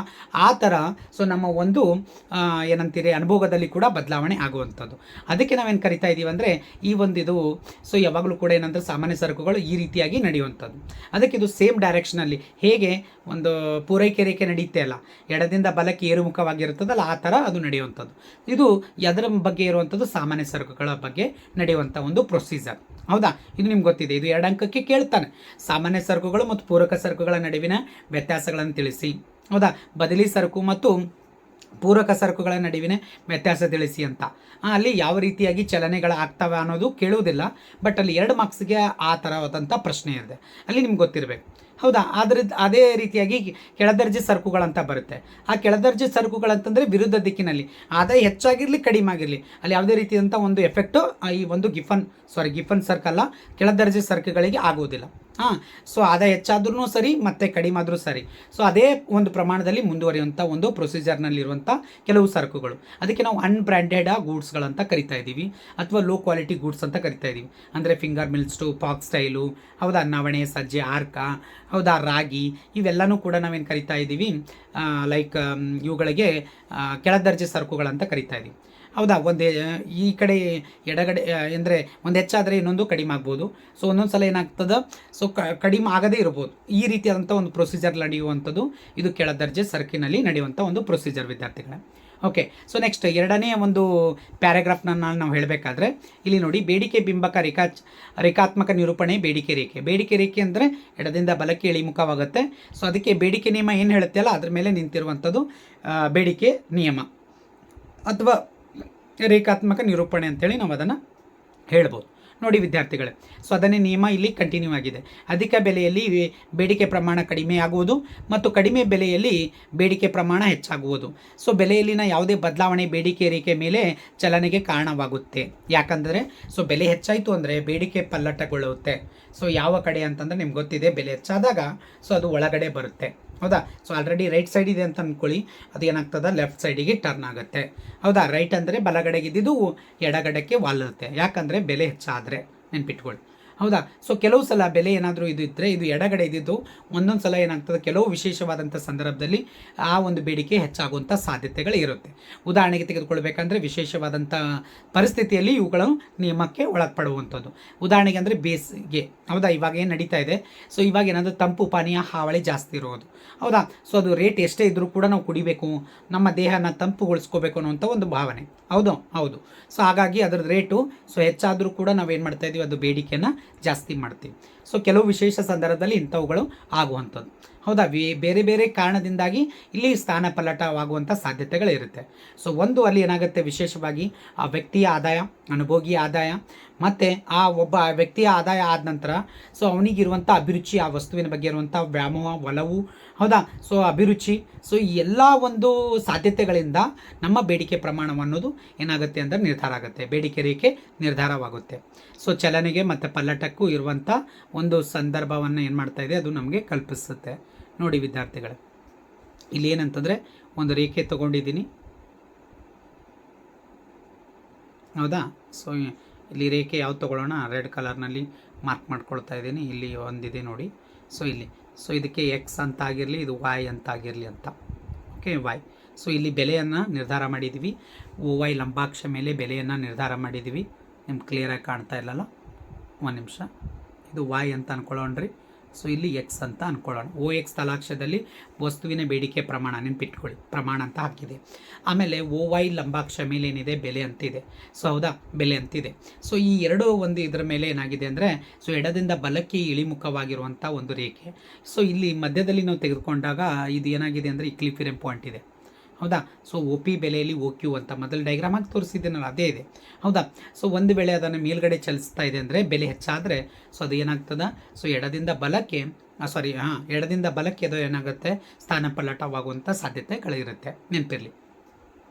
ಆ ಥರ ಸೊ ನಮ್ಮ ಒಂದು ಏನಂತೀರಿ ಅನುಭೋಗದಲ್ಲಿ ಕೂಡ ಬದಲಾವಣೆ ಆಗುವಂಥದ್ದು. ಅದಕ್ಕೆ ನಾವೇನು ಕರಿತಾ ಇದ್ದೀವಿ ಅಂದರೆ ಈ ಒಂದು ಇದು ಸೊ ಯಾವಾಗಲೂ ಕೂಡ ಏನಂದ್ರೆ ಸಾಮಾನ್ಯ ಸರಕುಗಳು ಈ ರೀತಿಯಾಗಿ ನಡೆಯುವಂಥದ್ದು. ಅದಕ್ಕೆ ಇದು ಸೇಮ್ ಡೈರೆಕ್ಷನಲ್ಲಿ ಹೇಗೆ ಒಂದು ಪೂರೈಕೆ ರೇಖೆ ನಡೆಯುತ್ತೆ ಅಲ್ಲ, ಎಡದಿಂದ ಬಲಕ್ಕೆ ಏರುಮುಖವಾಗಿರುತ್ತದಲ್ಲ ಆ ಥರ ಅದು ನಡೆಯುವಂಥದ್ದು. ಇದು ಅದರ ಬಗ್ಗೆ ಇರುವಂಥದ್ದು ಸಾಮಾನ್ಯ ಸರಕುಗಳ ಬಗ್ಗೆ ನಡೆಯುವಂಥ ಒಂದು ಪ್ರೊಸೀಜರ್. ಹೌದಾ. ಇದು ನಿಮ್ಗೆ ಗೊತ್ತಿದೆ. ಇದು 2 ಅಂಕಕ್ಕೆ ಕೇಳ್ತಾನೆ. ಸಾಮಾನ್ಯ ಸರಕುಗಳು ಮತ್ತು ಪೂರಕ ಸರಕುಗಳ ನಡುವಿನ ವ್ಯತ್ಯಾಸಗಳನ್ನು ತಿಳಿಸಿ. ಹೌದಾ. ಬದಲಿ ಸರಕು ಮತ್ತು ಪೂರಕ ಸರಕುಗಳ ನಡುವಿನ ವ್ಯತ್ಯಾಸ ತಿಳಿಸಿ ಅಂತ. ಅಲ್ಲಿ ಯಾವ ರೀತಿಯಾಗಿ ಚಲನೆಗಳು ಆಗ್ತವೆ ಅನ್ನೋದು ಕೇಳುವುದಿಲ್ಲ, ಬಟ್ ಅಲ್ಲಿ 2 ಮಾರ್ಕ್ಸ್ಗೆ ಆ ಥರವಾದಂಥ ಪ್ರಶ್ನೆ ಇದೆ. ಅಲ್ಲಿ ನಿಮ್ಗೆ ಗೊತ್ತಿರಬೇಕು. ಹೌದಾ. ಅದೇ ರೀತಿಯಾಗಿ ಕೆಳದರ್ಜೆ ಸರಕುಗಳಂತ ಬರುತ್ತೆ. ಆ ಕೆಳದರ್ಜೆ ಸರಕುಗಳಂತಂದರೆ ವಿರುದ್ಧ ದಿಕ್ಕಿನಲ್ಲಿ ಆದಾಯ ಹೆಚ್ಚಾಗಿರಲಿ ಕಡಿಮೆ ಆಗಿರಲಿ ಅಲ್ಲಿ ಯಾವುದೇ ರೀತಿಯಾದಂಥ ಒಂದು ಎಫೆಕ್ಟು ಈ ಒಂದು ಗಿಫನ್ ಸರ್ಕಲ್ಲ ಕೆಳದರ್ಜೆ ಸರಕುಗಳಿಗೆ ಆಗುವುದಿಲ್ಲ. ಸೊ ಆದಾಯ ಹೆಚ್ಚಾದ್ರೂ ಸರಿ ಮತ್ತು ಕಡಿಮೆ ಆದರೂ ಸರಿ, ಸೊ ಅದೇ ಒಂದು ಪ್ರಮಾಣದಲ್ಲಿ ಮುಂದುವರಿಯುವಂಥ ಒಂದು ಪ್ರೊಸೀಜರ್ನಲ್ಲಿರುವಂಥ ಕೆಲವು ಸರಕುಗಳು. ಅದಕ್ಕೆ ನಾವು ಅನ್ಬ್ರ್ಯಾಂಡೆಡ್ ಗೂಡ್ಸ್ಗಳಂತ ಕರಿತಾ ಇದ್ದೀವಿ, ಅಥವಾ ಲೋ ಕ್ವಾಲಿಟಿ ಗೂಡ್ಸ್ ಅಂತ ಕರಿತಾ ಇದ್ದೀವಿ. ಅಂದರೆ ಫಿಂಗರ್ ಮಿಲ್ಸ್ಟು, ಪಾಕ್ ಸ್ಟೈಲು, ಹೌದಾ, ನವಣೆ, ಸಜ್ಜೆ, ಆರ್ಕ, ಹೌದಾ, ರಾಗಿ, ಇವೆಲ್ಲನೂ ಕೂಡ ನಾವೇನು ಕರಿತಾ ಇದ್ದೀವಿ, ಲೈಕ್ ಇವುಗಳಿಗೆ ಕೆಳದರ್ಜೆ ಸರಕುಗಳಂತ ಕರಿತಾ ಇದ್ದೀವಿ. ಹೌದಾ. ಈ ಕಡೆ ಎಡಗಡೆ ಅಂದರೆ ಒಂದು ಹೆಚ್ಚಾದರೆ ಇನ್ನೊಂದು ಕಡಿಮೆ ಆಗ್ಬೋದು. ಸೊ ಒಂದೊಂದು ಸಲ ಏನಾಗ್ತದೆ, ಸೊ ಕಡಿಮೆ ಆಗದೇ ಇರ್ಬೋದು. ಈ ರೀತಿಯಾದಂಥ ಒಂದು ಪ್ರೊಸೀಜರ್ ನಡೆಯುವಂಥದ್ದು ಇದು ಕೆಳದರ್ಜೆ ಸರಕಿನಲ್ಲಿ ನಡೆಯುವಂಥ ಒಂದು ಪ್ರೊಸೀಜರ್ ವಿದ್ಯಾರ್ಥಿಗಳೇ. ಓಕೆ. ಸೊ ನೆಕ್ಸ್ಟ್ 2ನೇ ಒಂದು ಪ್ಯಾರಾಗ್ರಾಫ್ನ ನಾವು ಹೇಳಬೇಕಾದ್ರೆ ಇಲ್ಲಿ ನೋಡಿ, ಬೇಡಿಕೆ ಬಿಂಬಕ ರೇಖಾತ್ಮಕ ನಿರೂಪಣೆ ಬೇಡಿಕೆ ರೇಖೆ ಅಂದರೆ ಎಡದಿಂದ ಬಲಕ್ಕೆ ಇಳಿಮುಖವಾಗುತ್ತೆ. ಸೊ ಅದಕ್ಕೆ ಬೇಡಿಕೆ ನಿಯಮ ಏನು ಹೇಳುತ್ತೆ ಅಲ್ಲ ಅದ್ರ ಮೇಲೆ ನಿಂತಿರುವಂಥದ್ದು ಬೇಡಿಕೆ ನಿಯಮ ಅಥವಾ ರೇಖಾತ್ಮಕ ನಿರೂಪಣೆ ಅಂತೇಳಿ ನಾವು ಅದನ್ನು ಹೇಳ್ಬೋದು. ನೋಡಿ ವಿದ್ಯಾರ್ಥಿಗಳೇ, ಸೊ ಅದನ್ನೇ ನಿಯಮ ಇಲ್ಲಿ ಕಂಟಿನ್ಯೂ ಆಗಿದೆ. ಅಧಿಕ ಬೆಲೆಯಲ್ಲಿ ಬೇಡಿಕೆ ಪ್ರಮಾಣ ಕಡಿಮೆ ಆಗುವುದು ಮತ್ತು ಕಡಿಮೆ ಬೆಲೆಯಲ್ಲಿ ಬೇಡಿಕೆ ಪ್ರಮಾಣ ಹೆಚ್ಚಾಗುವುದು. ಸೊ ಬೆಲೆಯಲ್ಲಿನ ಯಾವುದೇ ಬದಲಾವಣೆ ಬೇಡಿಕೆ ರೇಖೆ ಮೇಲೆ ಚಲನೆಗೆ ಕಾರಣವಾಗುತ್ತೆ. ಯಾಕಂದರೆ ಸೊ ಬೆಲೆ ಹೆಚ್ಚಾಯಿತು ಅಂದರೆ ಬೇಡಿಕೆ ಪಲ್ಲಟಗೊಳ್ಳುತ್ತೆ. ಸೊ ಯಾವ ಕಡೆ ಅಂತಂದರೆ ನಿಮ್ಗೆ ಗೊತ್ತಿದೆ, ಬೆಲೆ ಹೆಚ್ಚಾದಾಗ ಸೊ ಅದು ಒಳಗಡೆ ಬರುತ್ತೆ. ಹೌದಾ. ಸೊ ಆಲ್ರೆಡಿ ರೈಟ್ ಸೈಡ್ ಇದೆ ಅಂತ ಅಂದ್ಕೊಳ್ಳಿ, ಅದು ಏನಾಗ್ತದೆ ಲೆಫ್ಟ್ ಸೈಡಿಗೆ ಟರ್ನ್ ಆಗುತ್ತೆ. ಹೌದಾ. ರೈಟ್ ಅಂದರೆ ಬಲಗಡೆಗಿದ್ದು ಎಡಗಡೆಗೆ ವಾಲುತ್ತೆ, ಯಾಕಂದರೆ ಬೆಲೆ ಹೆಚ್ಚಾದರೆ, ನೆನ್ಪಿಟ್ಕೊಳ್ಳಿ. ಹೌದಾ. ಸೊ ಕೆಲವು ಸಲ ಬೆಲೆ ಏನಾದರೂ ಇದು ಇದ್ದರೆ, ಇದು ಎಡಗಡೆ ಇದ್ದಿದ್ದು ಒಂದೊಂದು ಸಲ ಏನಾಗ್ತದೆ, ಕೆಲವು ವಿಶೇಷವಾದಂಥ ಸಂದರ್ಭದಲ್ಲಿ ಆ ಒಂದು ಬೇಡಿಕೆ ಹೆಚ್ಚಾಗುವಂಥ ಸಾಧ್ಯತೆಗಳು ಇರುತ್ತೆ. ಉದಾಹರಣೆಗೆ ತೆಗೆದುಕೊಳ್ಬೇಕಂದ್ರೆ ವಿಶೇಷವಾದಂಥ ಪರಿಸ್ಥಿತಿಯಲ್ಲಿ ಇವುಗಳು ನಿಯಮಕ್ಕೆ ಒಳಪಡುವಂಥದ್ದು. ಉದಾಹರಣೆಗೆ ಅಂದರೆ ಬೇಸಿಗೆ, ಹೌದಾ, ಇವಾಗ ಏನು ನಡೀತಾ ಇದೆ, ಸೊ ಇವಾಗ ಏನಾದರೂ ತಂಪು ಪಾನೀಯ ಹಾವಳಿ ಜಾಸ್ತಿ ಇರೋದು, ಹೌದಾ. ಸೊ ಅದು ರೇಟ್ ಎಷ್ಟೇ ಇದ್ದರೂ ಕೂಡ ನಾವು ಕುಡಿಬೇಕು, ನಮ್ಮ ದೇಹನ ತಂಪುಗೊಳಿಸ್ಕೋಬೇಕು ಅನ್ನುವಂಥ ಒಂದು ಭಾವನೆ, ಹೌದು. ಸೊ ಹಾಗಾಗಿ ಅದರ ರೇಟು ಸೊ ಹೆಚ್ಚಾದರೂ ಕೂಡ ನಾವೇನು ಮಾಡ್ತಾ ಇದ್ದೀವಿ, ಅದು ಬೇಡಿಕೆಯನ್ನು ಜಾಸ್ತಿ ಮಾಡ್ತೀವಿ. ಸೊ ಕೆಲವು ವಿಶೇಷ ಸಂದರ್ಭದಲ್ಲಿ ಇಂಥವುಗಳು ಆಗುವಂಥದ್ದು, ಹೌದಾ. ಬೇರೆ ಬೇರೆ ಕಾರಣದಿಂದಾಗಿ ಇಲ್ಲಿ ಸ್ಥಾನ ಪಲ್ಲಟವಾಗುವಂಥ ಸಾಧ್ಯತೆಗಳಿರುತ್ತೆ. ಸೊ ಒಂದು ಅಲ್ಲಿ ಏನಾಗುತ್ತೆ, ವಿಶೇಷವಾಗಿ ಆ ವ್ಯಕ್ತಿಯ ಆದಾಯ, ಅನುಭೋಗಿಯ ಆದಾಯ, ಮತ್ತು ಆ ಒಬ್ಬ ವ್ಯಕ್ತಿಯ ಆದಾಯ ಆದ ನಂತರ ಸೊ ಅವನಿಗಿರುವಂಥ ಅಭಿರುಚಿ, ಆ ವಸ್ತುವಿನ ಬಗ್ಗೆ ಇರುವಂಥ ವ್ಯಾಮೋಹ, ಒಲವು, ಹೌದಾ. ಸೊ ಅಭಿರುಚಿ, ಸೊ ಈ ಎಲ್ಲ ಒಂದು ಸಾಧ್ಯತೆಗಳಿಂದ ನಮ್ಮ ಬೇಡಿಕೆ ಪ್ರಮಾಣ ಅನ್ನೋದು ಏನಾಗುತ್ತೆ ಅಂದರೆ ನಿರ್ಧಾರ ಆಗುತ್ತೆ, ಬೇಡಿಕೆ ರೇಖೆ ನಿರ್ಧಾರವಾಗುತ್ತೆ. ಸೊ ಚಲನೆಗೆ ಮತ್ತು ಪಲ್ಲಟಕ್ಕೂ ಇರುವಂಥ ಒಂದು ಸಂದರ್ಭವನ್ನು ಏನು ಮಾಡ್ತಾ ಇದೆ, ಅದು ನಮಗೆ ಕಲ್ಪಿಸುತ್ತೆ. ನೋಡಿ ವಿದ್ಯಾರ್ಥಿಗಳೇ, ಇಲ್ಲಿ ಏನಂತಂದರೆ ಒಂದು ರೇಖೆ ತೊಗೊಂಡಿದ್ದೀನಿ, ಹೌದಾ. ಸೊ ಇಲ್ಲಿ ರೇಖೆ ಯಾವ್ದು ತೊಗೊಳ್ಳೋಣ, ರೆಡ್ ಕಲರ್ನಲ್ಲಿ ಮಾರ್ಕ್ ಮಾಡ್ಕೊಳ್ತಾ ಇದ್ದೀನಿ. ಇಲ್ಲಿ ಒಂದಿದೆ ನೋಡಿ, ಸೊ ಇಲ್ಲಿ, ಸೊ ಇದಕ್ಕೆ ಎಕ್ಸ್ ಅಂತ ಆಗಿರಲಿ, ಇದು ವೈ ಅಂತ ಆಗಿರಲಿ ಅಂತ, ಓಕೆ, ವೈ. ಸೊ ಇಲ್ಲಿ ಬೆಲೆಯನ್ನು ನಿರ್ಧಾರ ಮಾಡಿದ್ದೀವಿ, ಓ ವೈ ಲಂಬಾಕ್ಷ ಮೇಲೆ ಬೆಲೆಯನ್ನು ನಿರ್ಧಾರ ಮಾಡಿದ್ದೀವಿ. ನಿಮ್ಗೆ ಕ್ಲಿಯರಾಗಿ ಕಾಣ್ತಾ ಇಲ್ಲಲ್ಲ, ಒಂದು ನಿಮಿಷ, ಇದು ವೈ ಅಂತ ಅಂದ್ಕೊಳ್ಳೋಣ್ರಿ. ಸೊ ಇಲ್ಲಿ ಎಕ್ಸ್ ಅಂತ ಅಂದ್ಕೊಳ್ಳೋಣ. ಓ ಎಕ್ಸ್ ತಲಾಕ್ಷದಲ್ಲಿ ವಸ್ತುವಿನ ಬೇಡಿಕೆ ಪ್ರಮಾಣ, ನೆನ್ಪಿಟ್ಕೊಳ್ಳಿ, ಪ್ರಮಾಣ ಅಂತ ಹಾಕಿದೆ. ಆಮೇಲೆ ಓ ವೈ ಲಂಬಾಕ್ಷ ಮೇಲೆ ಏನಿದೆ, ಬೆಲೆ ಅಂತಿದೆ. ಸೊ ಹೌದಾ, ಬೆಲೆ ಅಂತಿದೆ. ಸೊ ಈ ಎರಡು ಒಂದು ಇದರ ಮೇಲೆ ಏನಾಗಿದೆ ಅಂದರೆ, ಸೊ ಎಡದಿಂದ ಬಲಕ್ಕೆ ಇಳಿಮುಖವಾಗಿರುವಂಥ ಒಂದು ರೇಖೆ. ಸೊ ಇಲ್ಲಿ ಮಧ್ಯದಲ್ಲಿ ನಾವು ತೆಗೆದುಕೊಂಡಾಗ ಇದು ಏನಾಗಿದೆ ಅಂದರೆ ಇಕ್ಲಿಫಿರಿಯಂ ಪಾಯಿಂಟ್ ಇದೆ, ಹೌದಾ. ಸೊ ಒ ಪಿ ಬೆಲೆಯಲ್ಲಿ ಓ ಕ್ಯೂ ಅಂತ ಮೊದಲು ಡೈಗ್ರಾಮ್ ಆಗಿ ತೋರಿಸಿದ್ದೀನಲ್ಲ, ಅದೇ ಇದೆ, ಹೌದಾ. ಸೊ ಒಂದು ವೇಳೆ ಅದನ್ನು ಮೇಲ್ಗಡೆ ಚಲಿಸ್ತಾ ಇದೆ ಅಂದರೆ ಬೆಲೆ ಹೆಚ್ಚಾದರೆ ಸೊ ಅದು ಏನಾಗ್ತದೆ, ಸೊ ಎಡದಿಂದ ಬಲಕ್ಕೆ ಅದು ಏನಾಗುತ್ತೆ, ಸ್ಥಾನ ಪಲ್ಲಟವಾಗುವಂಥ ಸಾಧ್ಯತೆಗಳಿರುತ್ತೆ, ನೆನಪಿರಲಿ.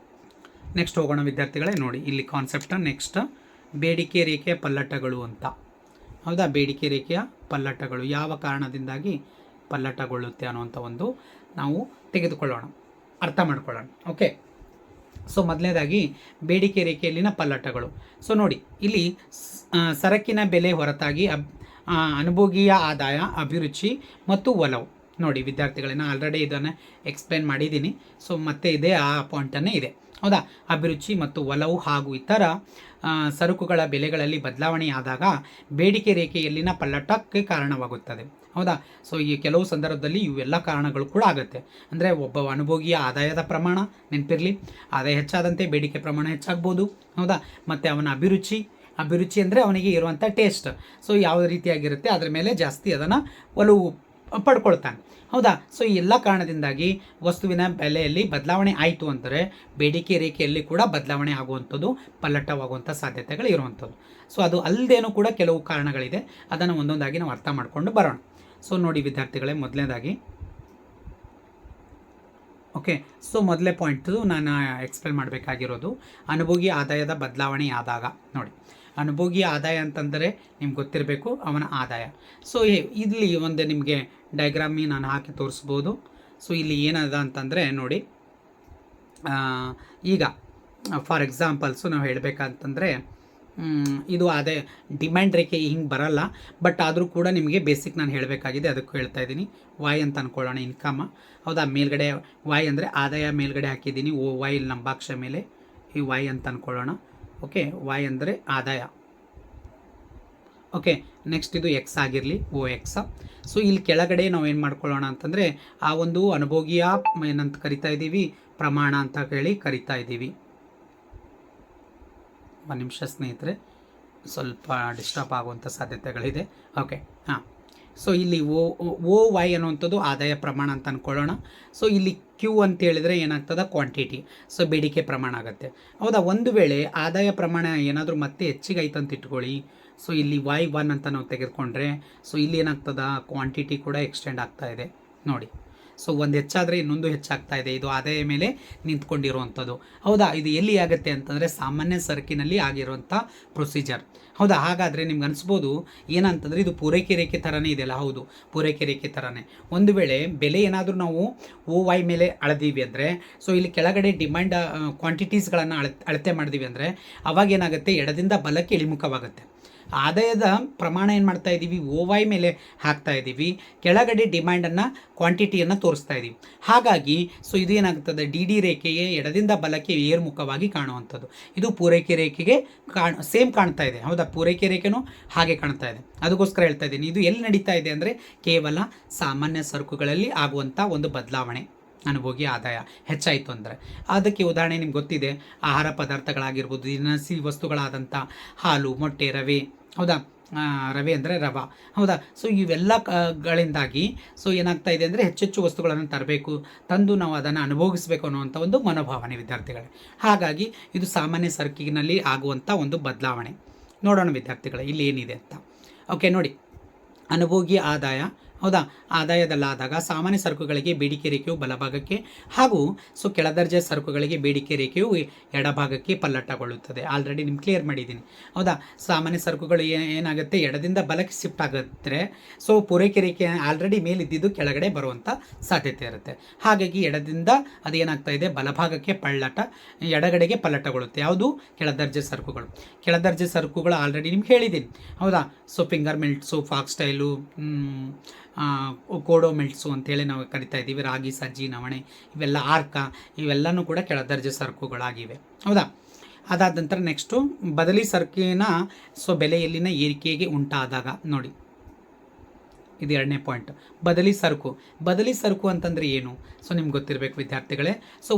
ನೆಕ್ಸ್ಟ್ ಹೋಗೋಣ ವಿದ್ಯಾರ್ಥಿಗಳೇ. ನೋಡಿ ಇಲ್ಲಿ ಕಾನ್ಸೆಪ್ಟ್ ನೆಕ್ಸ್ಟ್, ಬೇಡಿಕೆ ರೇಖೆಯ ಪಲ್ಲಟಗಳು ಅಂತ, ಹೌದಾ. ಬೇಡಿಕೆ ರೇಖೆಯ ಪಲ್ಲಟಗಳು ಯಾವ ಕಾರಣದಿಂದಾಗಿ ಪಲ್ಲಟಗೊಳ್ಳುತ್ತೆ ಅನ್ನುವಂಥ ಒಂದು ನಾವು ತೆಗೆದುಕೊಳ್ಳೋಣ, ಅರ್ಥ ಮಾಡ್ಕೊಳ್ಳೋಣ, ಓಕೆ. ಸೊ ಮೊದಲನೇದಾಗಿ ಬೇಡಿಕೆ ರೇಖೆಯಲ್ಲಿನ ಪಲ್ಲಟಗಳು. ಸೊ ನೋಡಿ ಇಲ್ಲಿ ಸರಕಿನ ಬೆಲೆ ಹೊರತಾಗಿ ಅನುಭೋಗಿಯ ಆದಾಯ, ಅಭಿರುಚಿ ಮತ್ತು ಒಲವು. ನೋಡಿ ವಿದ್ಯಾರ್ಥಿಗಳನ್ನ ಆಲ್ರೆಡಿ ಇದನ್ನು ಎಕ್ಸ್ಪ್ಲೇನ್ ಮಾಡಿದ್ದೀನಿ. ಸೊ ಮತ್ತೆ ಇದೆ, ಆ ಪಾಯಿಂಟನ್ನೇ ಇದೆ, ಹೌದಾ. ಅಭಿರುಚಿ ಮತ್ತು ಒಲವು ಹಾಗೂ ಇತರ ಸರಕುಗಳ ಬೆಲೆಗಳಲ್ಲಿ ಬದಲಾವಣೆಯಾದಾಗ ಬೇಡಿಕೆ ರೇಖೆಯಲ್ಲಿನ ಪಲ್ಲಟಕ್ಕೆ ಕಾರಣವಾಗುತ್ತದೆ, ಹೌದಾ. ಸೊ ಈ ಕೆಲವು ಸಂದರ್ಭದಲ್ಲಿ ಇವೆಲ್ಲ ಕಾರಣಗಳು ಕೂಡ ಆಗುತ್ತೆ. ಅಂದರೆ ಒಬ್ಬ ಅನುಭೋಗಿಯ ಆದಾಯದ ಪ್ರಮಾಣ, ನೆನಪಿರಲಿ, ಆದಾಯ ಹೆಚ್ಚಾದಂತೆ ಬೇಡಿಕೆ ಪ್ರಮಾಣ ಹೆಚ್ಚಾಗ್ಬೋದು, ಹೌದಾ. ಮತ್ತು ಅವನ ಅಭಿರುಚಿ ಅಂದರೆ ಅವನಿಗೆ ಇರುವಂಥ ಟೇಸ್ಟ್, ಸೊ ಯಾವ ರೀತಿಯಾಗಿರುತ್ತೆ ಅದರ ಮೇಲೆ ಜಾಸ್ತಿ ಅದನ್ನು ಒಲವು ಪಡ್ಕೊಳ್ತಾನೆ, ಹೌದಾ. ಸೊ ಈ ಎಲ್ಲ ಕಾರಣದಿಂದಾಗಿ ವಸ್ತುವಿನ ಬೆಲೆಯಲ್ಲಿ ಬದಲಾವಣೆ ಆಯಿತು ಅಂದರೆ ಬೇಡಿಕೆ ರೇಖೆಯಲ್ಲಿ ಕೂಡ ಬದಲಾವಣೆ ಆಗುವಂಥದ್ದು, ಪಲ್ಲಟವಾಗುವಂಥ ಸಾಧ್ಯತೆಗಳು ಇರುವಂಥದ್ದು. ಸೊ ಅದು ಅಲ್ಲದೇನೂ ಕೂಡ ಕೆಲವು ಕಾರಣಗಳಿದೆ, ಅದನ್ನು ಒಂದೊಂದಾಗಿ ನಾವು ಅರ್ಥ ಮಾಡಿಕೊಂಡು ಬರೋಣ. ಸೊ ನೋಡಿ ವಿದ್ಯಾರ್ಥಿಗಳೇ, ಮೊದಲನೇದಾಗಿ ಓಕೆ. ಸೊ ಮೊದಲೇ ಪಾಯಿಂಟು ನಾನು ಎಕ್ಸ್ಪ್ಲೇನ್ ಮಾಡಬೇಕಾಗಿರೋದು ಅನುಭೋಗಿ ಆದಾಯದ ಬದಲಾವಣೆ ಆದಾಗ. ನೋಡಿ ಅನುಭೋಗಿ ಆದಾಯ ಅಂತಂದರೆ ನಿಮ್ಗೆ ಗೊತ್ತಿರಬೇಕು, ಅವನ ಆದಾಯ. ಸೊ ಇಲ್ಲಿ ಒಂದು ನಿಮಗೆ ಡೈಗ್ರಾಮಿ ನಾನು ಹಾಕಿ ತೋರಿಸ್ಬೋದು. ಸೊ ಇಲ್ಲಿ ಏನದ ಅಂತಂದರೆ ನೋಡಿ, ಈಗ ಫಾರ್ ಎಕ್ಸಾಂಪಲ್ಸು ನಾವು ಹೇಳಬೇಕಂತಂದರೆ ಇದು ಅದೇ ಡಿಮ್ಯಾಂಡ್ ರೇಖೆ ಹಿಂಗೆ ಬರಲ್ಲ, ಬಟ್ ಆದರೂ ಕೂಡ ನಿಮಗೆ ಬೇಸಿಕ್ ನಾನು ಹೇಳಬೇಕಾಗಿದೆ, ಅದಕ್ಕೂ ಹೇಳ್ತಾ ಇದ್ದೀನಿ. ವಾಯ್ ಅಂತ ಅಂದ್ಕೊಳ್ಳೋಣ, ಇನ್ಕಮ್, ಹೌದಾ. ಮೇಲ್ಗಡೆ ವಾಯ್ ಅಂದರೆ ಆದಾಯ ಮೇಲ್ಗಡೆ ಹಾಕಿದ್ದೀನಿ, ಓ ವಾಯ್ ಇಲ್ಲಿ ಲಂಬಾಕ್ಷ ಮೇಲೆ ಈ ವಾಯ್ ಅಂತ ಅಂದ್ಕೊಳ್ಳೋಣ, ಓಕೆ. ವಾಯ್ ಅಂದರೆ ಆದಾಯ, ಓಕೆ. ನೆಕ್ಸ್ಟ್ ಇದು ಎಕ್ಸ್ ಆಗಿರಲಿ, ಓ ಎಕ್ಸ್. ಸೊ ಇಲ್ಲಿ ಕೆಳಗಡೆ ನಾವು ಏನು ಮಾಡ್ಕೊಳ್ಳೋಣ ಅಂತಂದರೆ ಆ ಒಂದು ಅನುಭೋಗಿಯ ಏನಂತ ಕರಿತಾ ಇದ್ದೀವಿ, ಪ್ರಮಾಣ ಅಂತ ಹೇಳಿ ಕರಿತಾ ಇದ್ದೀವಿ. ಒಂದು ನಿಮಿಷ ಸ್ನೇಹಿತರೆ, ಸ್ವಲ್ಪ ಡಿಸ್ಟರ್ಬ್ ಆಗುವಂಥ ಸಾಧ್ಯತೆಗಳಿದೆ, ಓಕೆ. ಹಾಂ. ಸೊ ಇಲ್ಲಿ ಓ ವೈ ಅನ್ನುವಂಥದ್ದು ಆದಾಯ ಪ್ರಮಾಣ ಅಂತ ಅಂದ್ಕೊಳ್ಳೋಣ. ಸೊ ಇಲ್ಲಿ ಕ್ಯೂ ಅಂತ ಹೇಳಿದರೆ ಏನಾಗ್ತದೆ, ಕ್ವಾಂಟಿಟಿ, ಸೊ ಬೇಡಿಕೆ ಪ್ರಮಾಣ ಆಗುತ್ತೆ, ಹೌದಾ. ಒಂದು ವೇಳೆ ಆದಾಯ ಪ್ರಮಾಣ ಏನಾದರೂ ಮತ್ತೆ ಹೆಚ್ಚಿಗೆ ಆಯ್ತು ಅಂತ ಇಟ್ಕೊಳ್ಳಿ, ಸೊ ಇಲ್ಲಿ ವೈ 1 ಅಂತ ನಾವು ತೆಗೆದುಕೊಂಡ್ರೆ ಸೊ ಇಲ್ಲಿ ಏನಾಗ್ತದೆ, ಕ್ವಾಂಟಿಟಿ ಕೂಡ ಎಕ್ಸ್ಟೆಂಡ್ ಆಗ್ತಾ ಇದೆ ನೋಡಿ. ಸೊ ಒಂದು ಹೆಚ್ಚಾದರೆ ಇನ್ನೊಂದು ಹೆಚ್ಚಾಗ್ತಾ ಇದೆ, ಇದು ಆದಾಯ ಮೇಲೆ ನಿಂತ್ಕೊಂಡಿರುವಂಥದ್ದು, ಹೌದಾ. ಇದು ಎಲ್ಲಿ ಆಗುತ್ತೆ ಅಂತಂದರೆ ಸಾಮಾನ್ಯ ಸರಕಿನಲ್ಲಿ ಆಗಿರುವಂಥ ಪ್ರೊಸೀಜರ್, ಹೌದಾ. ಹಾಗಾದರೆ ನಿಮ್ಗೆ ಅನಿಸ್ಬೋದು ಏನಂತಂದರೆ ಇದು ಪೂರೈಕೆ ರೇಖೆ ಥರನೇ ಇದೆಯಲ್ಲ, ಹೌದು, ಪೂರೈಕೆ ರೇಖೆ ಥರನೇ. ಒಂದು ವೇಳೆ ಬೆಲೆ ಏನಾದರೂ ನಾವು ಓ ವೈ ಮೇಲೆ ಅಳೆದೀವಿ ಅಂದರೆ, ಸೊ ಇಲ್ಲಿ ಕೆಳಗಡೆ ಡಿಮ್ಯಾಂಡ್ ಕ್ವಾಂಟಿಟೀಸ್ಗಳನ್ನು ಅಳತೆ ಮಾಡಿದೀವಿ ಅಂದರೆ ಅವಾಗ ಏನಾಗುತ್ತೆ, ಎಡದಿಂದ ಬಲಕ್ಕೆ ಇಳಿಮುಖವಾಗುತ್ತೆ, ಆದಾಯದ ಪ್ರಮಾಣ ಏನು ಮಾಡ್ತಾ ಇದ್ದೀವಿ, OY ಮೇಲೆ ಹಾಕ್ತಾ ಇದ್ದೀವಿ, ಕೆಳಗಡೆ ಡಿಮ್ಯಾಂಡನ್ನು ಕ್ವಾಂಟಿಟಿಯನ್ನು ತೋರಿಸ್ತಾ ಇದ್ದೀವಿ. ಹಾಗಾಗಿ ಸೊ ಇದು ಏನಾಗ್ತದೆ, DD ರೇಖೆಗೆ ಎಡದಿಂದ ಬಲಕ್ಕೆ ಏರ್ಮುಖವಾಗಿ ಕಾಣುವಂಥದ್ದು. ಇದು ಪೂರೈಕೆ ರೇಖೆಗೆ ಸೇಮ್ ಕಾಣ್ತಾ ಇದೆ. ಹೌದಾ, ಪೂರೈಕೆ ರೇಖೆನೂ ಹಾಗೆ ಕಾಣ್ತಾ ಇದೆ. ಅದಕ್ಕೋಸ್ಕರ ಹೇಳ್ತಾ ಇದ್ದೀನಿ, ಇದು ಎಲ್ಲಿ ನಡೀತಾ ಇದೆ ಅಂದರೆ ಕೇವಲ ಸಾಮಾನ್ಯ ಸರಕುಗಳಲ್ಲಿ ಆಗುವಂಥ ಒಂದು ಬದಲಾವಣೆ. ಅನುಭೋಗಿ ಆದಾಯ ಹೆಚ್ಚಾಯಿತು ಅಂದರೆ ಅದಕ್ಕೆ ಉದಾಹರಣೆ ನಿಮ್ಗೆ ಗೊತ್ತಿದೆ, ಆಹಾರ ಪದಾರ್ಥಗಳಾಗಿರ್ಬೋದು, ದಿನಸಿ ವಸ್ತುಗಳಾದಂಥ ಹಾಲು, ಮೊಟ್ಟೆ, ರವೆ. ಹೌದಾ, ರವೆ ಅಂದರೆ ರವಾ. ಹೌದಾ, ಸೊ ಇವೆಲ್ಲಗಳಿಂದಾಗಿ ಸೊ ಏನಾಗ್ತಾ ಇದೆ ಅಂದರೆ ಹೆಚ್ಚೆಚ್ಚು ವಸ್ತುಗಳನ್ನು ತರಬೇಕು, ತಂದು ನಾವು ಅದನ್ನು ಅನುಭೋಗಿಸಬೇಕು ಅನ್ನುವಂಥ ಒಂದು ಮನೋಭಾವನೆ ವಿದ್ಯಾರ್ಥಿಗಳೇ. ಹಾಗಾಗಿ ಇದು ಸಾಮಾನ್ಯ ಸರಕಿನಲ್ಲಿ ಆಗುವಂಥ ಒಂದು ಬದಲಾವಣೆ. ನೋಡೋಣ ವಿದ್ಯಾರ್ಥಿಗಳೇ ಇಲ್ಲಿ ಏನಿದೆ ಅಂತ. ಓಕೆ ನೋಡಿ, ಅನುಭೋಗಿ ಆದಾಯ. ಹೌದಾ, ಆದಾಯದಲ್ಲಾದಾಗ ಸಾಮಾನ್ಯ ಸರಕುಗಳಿಗೆ ಬೇಡಿಕೆ ರೇಖೆಯು ಬಲಭಾಗಕ್ಕೆ ಹಾಗೂ ಸೊ ಕೆಳದರ್ಜೆ ಸರಕುಗಳಿಗೆ ಬೇಡಿಕೆ ರೇಖೆಯು ಎಡಭಾಗಕ್ಕೆ ಪಲ್ಲಟಗೊಳ್ಳುತ್ತದೆ. ಆಲ್ರೆಡಿ ನಿಮ್ಗೆ ಕ್ಲಿಯರ್ ಮಾಡಿದ್ದೀನಿ. ಹೌದಾ, ಸಾಮಾನ್ಯ ಸರಕುಗಳು ಏನಾಗುತ್ತೆ, ಎಡದಿಂದ ಬಲಕ್ಕೆ ಶಿಫ್ಟ್ ಆಗುತ್ತೆ. ಸೊ ಪೂರೈಕೆ ರೇಖೆ ಆಲ್ರೆಡಿ ಮೇಲಿದ್ದಿದ್ದು ಕೆಳಗಡೆ ಬರುವಂಥ ಸಾಧ್ಯತೆ ಇರುತ್ತೆ. ಹಾಗಾಗಿ ಎಡದಿಂದ ಅದೇನಾಗ್ತಾ ಇದೆ, ಬಲಭಾಗಕ್ಕೆ ಎಡಗಡೆಗೆ ಪಲ್ಲಟಗೊಳ್ಳುತ್ತೆ. ಯಾವುದು, ಕೆಳದರ್ಜೆ ಸರಕುಗಳು. ಕೆಳದರ್ಜೆ ಸರಕುಗಳು ಆಲ್ರೆಡಿ ನಿಮ್ಗೆ ಹೇಳಿದ್ದೀನಿ. ಹೌದಾ, ಸೊ ಫಿಂಗರ್ ಮಿಲ್ಟ್ಸು, ಫಾಕ್ಸ್ ಸ್ಟೈಲು, ಕೋಡೋ ಮಿಲ್ಟ್ಸು ಅಂತೇಳಿ ನಾವು ಕರಿತಾ ಇದ್ದೀವಿ, ರಾಗಿ, ಸಜ್ಜಿ, ನವಣೆ, ಇವೆಲ್ಲ ಆರ್ಕ, ಇವೆಲ್ಲನೂ ಕೂಡ ಕೆಳದರ್ಜೆ ಸರಕುಗಳಾಗಿವೆ. ಹೌದಾ, ಅದಾದ ನಂತರ ನೆಕ್ಸ್ಟು ಬದಲಿ ಸರಕಿನ ಸೊ ಬೆಲೆಯಲ್ಲಿನ ಏರಿಕೆಗೆ ಉಂಟಾದಾಗ ನೋಡಿ, ಇದು 2ನೇ ಪಾಯಿಂಟ್. ಬದಲಿ ಸರಕು. ಬದಲಿ ಸರಕು ಅಂತಂದರೆ ಏನು, ಸೊ ನಿಮ್ಗೆ ಗೊತ್ತಿರಬೇಕು ವಿದ್ಯಾರ್ಥಿಗಳೇ. ಸೊ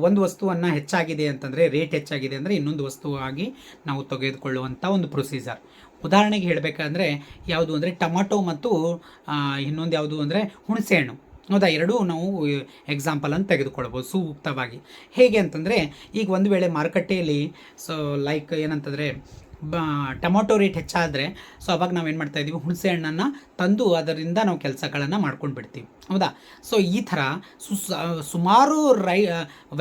ಒಂದು ವಸ್ತುವನ್ನು ಹೆಚ್ಚಾಗಿದೆ ಅಂತಂದರೆ, ರೇಟ್ ಹೆಚ್ಚಾಗಿದೆ ಅಂದರೆ ಇನ್ನೊಂದು ವಸ್ತುವಾಗಿ ನಾವು ತೆಗೆದುಕೊಳ್ಳುವಂಥ ಒಂದು ಪ್ರೊಸೀಜರ್. ಉದಾಹರಣೆಗೆ ಹೇಳಬೇಕಂದ್ರೆ ಯಾವುದು ಅಂದರೆ ಟೊಮಾಟೊ ಮತ್ತು ಇನ್ನೊಂದು ಯಾವುದು ಅಂದರೆ ಹುಣಸೆಹಣ್ಣು. ಹೌದಾ, ಎರಡೂ ನಾವು ಎಕ್ಸಾಂಪಲನ್ನು ತೆಗೆದುಕೊಳ್ಬೋದು ಸೂಕ್ತವಾಗಿ. ಹೇಗೆ ಅಂತಂದರೆ, ಈಗ ಒಂದು ವೇಳೆ ಮಾರುಕಟ್ಟೆಯಲ್ಲಿ ಸೊ ಲೈಕ್ ಏನಂತಂದರೆ ಟೊಮಾಟೊ ರೇಟ್ ಹೆಚ್ಚಾದರೆ ಸೊ ಅವಾಗ ನಾವೇನು ಮಾಡ್ತಾಯಿದ್ದೀವಿ, ಹುಣಸೆ ಹಣ್ಣನ್ನು ತಂದು ಅದರಿಂದ ನಾವು ಕೆಲಸಗಳನ್ನು ಮಾಡ್ಕೊಂಡು ಬಿಡ್ತೀವಿ. ಹೌದಾ, ಸೊ ಈ ಥರ ಸುಮಾರು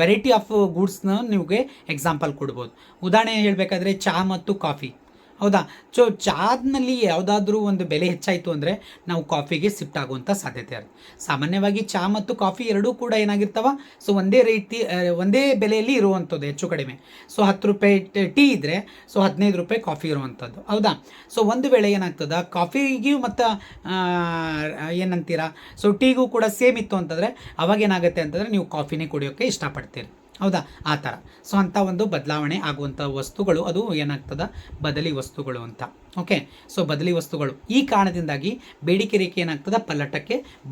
ವೆರೈಟಿ ಆಫ್ ಗೂಡ್ಸ್ನ ನಿಮಗೆ ಎಕ್ಸಾಂಪಲ್ ಕೊಡ್ಬೋದು. ಉದಾಹರಣೆ ಹೇಳಬೇಕಾದ್ರೆ ಚಹಾ ಮತ್ತು ಕಾಫಿ. ಹೌದಾ, ಸೊ ಚಾದಲ್ಲಿ ಯಾವುದಾದ್ರೂ ಒಂದು ಬೆಲೆ ಹೆಚ್ಚಾಯಿತು ಅಂದರೆ ನಾವು ಕಾಫಿಗೆ ಶಿಫ್ಟ್ ಆಗುವಂಥ ಸಾಧ್ಯತೆ ಇರುತ್ತೆ. ಸಾಮಾನ್ಯವಾಗಿ ಚಹಾ ಮತ್ತು ಕಾಫಿ ಎರಡೂ ಕೂಡ ಏನಾಗಿರ್ತಾವ, ಸೊ ಒಂದೇ ಬೆಲೆಯಲ್ಲಿ ಇರುವಂಥದ್ದು ಹೆಚ್ಚು ಕಡಿಮೆ. ಸೊ 10 ರೂಪಾಯಿ ಟೀ ಇದ್ದರೆ ಸೊ 15 ರೂಪಾಯಿ ಕಾಫಿ ಇರುವಂಥದ್ದು. ಹೌದಾ, ಸೊ ಒಂದು ವೇಳೆ ಏನಾಗ್ತದೆ, ಕಾಫಿಗೂ ಮತ್ತು ಏನಂತೀರಾ, ಸೊ ಟೀಗೂ ಕೂಡ ಸೇಮ್ ಇತ್ತು ಅಂತಂದರೆ ಅವಾಗ ಏನಾಗುತ್ತೆ ಅಂತಂದರೆ ನೀವು ಕಾಫಿನೇ ಕುಡಿಯೋಕ್ಕೆ ಇಷ್ಟಪಡ್ತೀರಿ. ಹೌದಾ, ಆ ಥರ. ಸೊ ಅಂಥ ಒಂದು ಬದಲಾವಣೆ ಆಗುವಂಥ ವಸ್ತುಗಳು ಅದು ಏನಾಗ್ತದೆ, ಬದಲಿ ವಸ್ತುಗಳು ಅಂತ. ಓಕೆ, ಸೊ ಬದಲಿ ವಸ್ತುಗಳು. ಈ ಕಾರಣದಿಂದಾಗಿ ಬೇಡಿಕೆ ರೇಖೆ ಏನಾಗ್ತದೆ,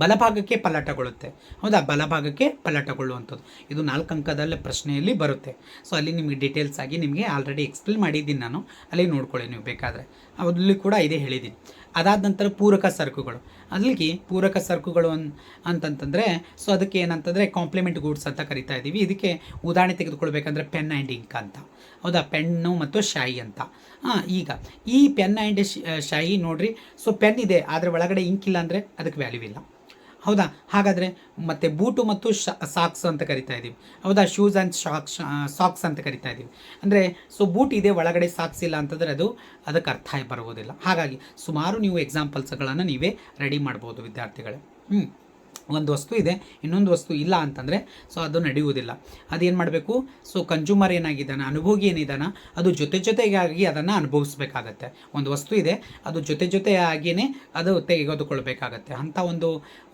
ಬಲಭಾಗಕ್ಕೆ ಪಲ್ಲಟಗೊಳ್ಳುತ್ತೆ. ಹೌದಾ, ಬಲಭಾಗಕ್ಕೆ ಪಲ್ಲಟಗೊಳ್ಳುವಂಥದ್ದು. ಇದು 4 ಅಂಕದ ಪ್ರಶ್ನೆಯಲ್ಲಿ ಬರುತ್ತೆ. ಸೊ ಅಲ್ಲಿ ನಿಮಗೆ ಡೀಟೇಲ್ಸ್ ಆಗಿ ನಿಮಗೆ ಆಲ್ರೆಡಿ ಎಕ್ಸ್ಪ್ಲೇನ್ ಮಾಡಿದ್ದೀನಿ ನಾನು, ಅಲ್ಲಿ ನೋಡ್ಕೊಳ್ಳಿ ನೀವು ಬೇಕಾದರೆ. ಅಲ್ಲಿ ಕೂಡ ಇದೇ ಹೇಳಿದ್ದೀನಿ. ಅದಾದ ನಂತರ ಪೂರಕ ಸರಕುಗಳು. ಅಲ್ಲಿಗೆ ಪೂರಕ ಸರಕುಗಳು ಅಂತಂತಂದರೆ ಸೊ ಅದಕ್ಕೆ ಏನಂತಂದರೆ ಕಾಂಪ್ಲಿಮೆಂಟ್ ಗೂಡ್ಸ್ ಅಂತ ಕರಿತಾ ಇದ್ದೀವಿ. ಇದಕ್ಕೆ ಉದಾಹರಣೆ ತೆಗೆದುಕೊಳ್ಬೇಕಂದ್ರೆ ಪೆನ್ ಆ್ಯಂಡ್ ಇಂಕ್ ಅಂತ. ಹೌದಾ, ಪೆನ್ನು ಮತ್ತು ಶಾಯಿ ಅಂತ. ಈಗ ಈ ಪೆನ್ ಆ್ಯಂಡ್ ಶಾಯಿ ನೋಡಿರಿ, ಸೊ ಪೆನ್ ಇದೆ ಆದರೆ ಒಳಗಡೆ ಇಂಕ್ ಇಲ್ಲ ಅಂದರೆ ಅದಕ್ಕೆ ವ್ಯಾಲ್ಯೂ ಇಲ್ಲ. ಹೌದಾ, ಹಾಗಾದರೆ ಮತ್ತು ಬೂಟು ಮತ್ತು ಸಾಕ್ಸ್ ಅಂತ ಕರಿತಾ ಇದ್ದೀವಿ. ಹೌದಾ, ಶೂಸ್ ಆ್ಯಂಡ್ ಸಾಕ್ಸ್ ಅಂತ ಕರಿತಾ ಇದ್ದೀವಿ. ಅಂದರೆ ಸೊ ಬೂಟ್ ಇದೆ ಒಳಗಡೆ ಸಾಕ್ಸ್ ಇಲ್ಲ ಅಂತಂದರೆ ಅದಕ್ಕೆ ಅರ್ಥ ಬರುವುದಿಲ್ಲ. ಹಾಗಾಗಿ ಸುಮಾರು ನೀವು ಎಕ್ಸಾಂಪಲ್ಸ್ಗಳನ್ನು ನೀವೇ ರೆಡಿ ಮಾಡ್ಬೋದು ವಿದ್ಯಾರ್ಥಿಗಳೇ. ಒಂದು ವಸ್ತು ಇದೆ, ಇನ್ನೊಂದು ವಸ್ತು ಇಲ್ಲ ಅಂತಂದರೆ ಸೊ ಅದು ನಡೆಯುವುದಿಲ್ಲ. ಅದೇನು ಮಾಡಬೇಕು, ಸೊ ಕನ್ಸ್ಯೂಮರ್ ಏನಾಗಿದ್ದಾನೆ, ಅನುಭೋಗಿ ಏನಿದ್ದಾನೆ, ಅದು ಜೊತೆಗಾಗಿ ಅದನ್ನು ಅನುಭವಿಸ್ಬೇಕಾಗತ್ತೆ. ಒಂದು ವಸ್ತು ಇದೆ, ಅದು ಜೊತೆಯಾಗಿಯೇ ಅದು ತೆಗೆದುಕೊಳ್ಬೇಕಾಗತ್ತೆ. ಅಂಥ ಒಂದು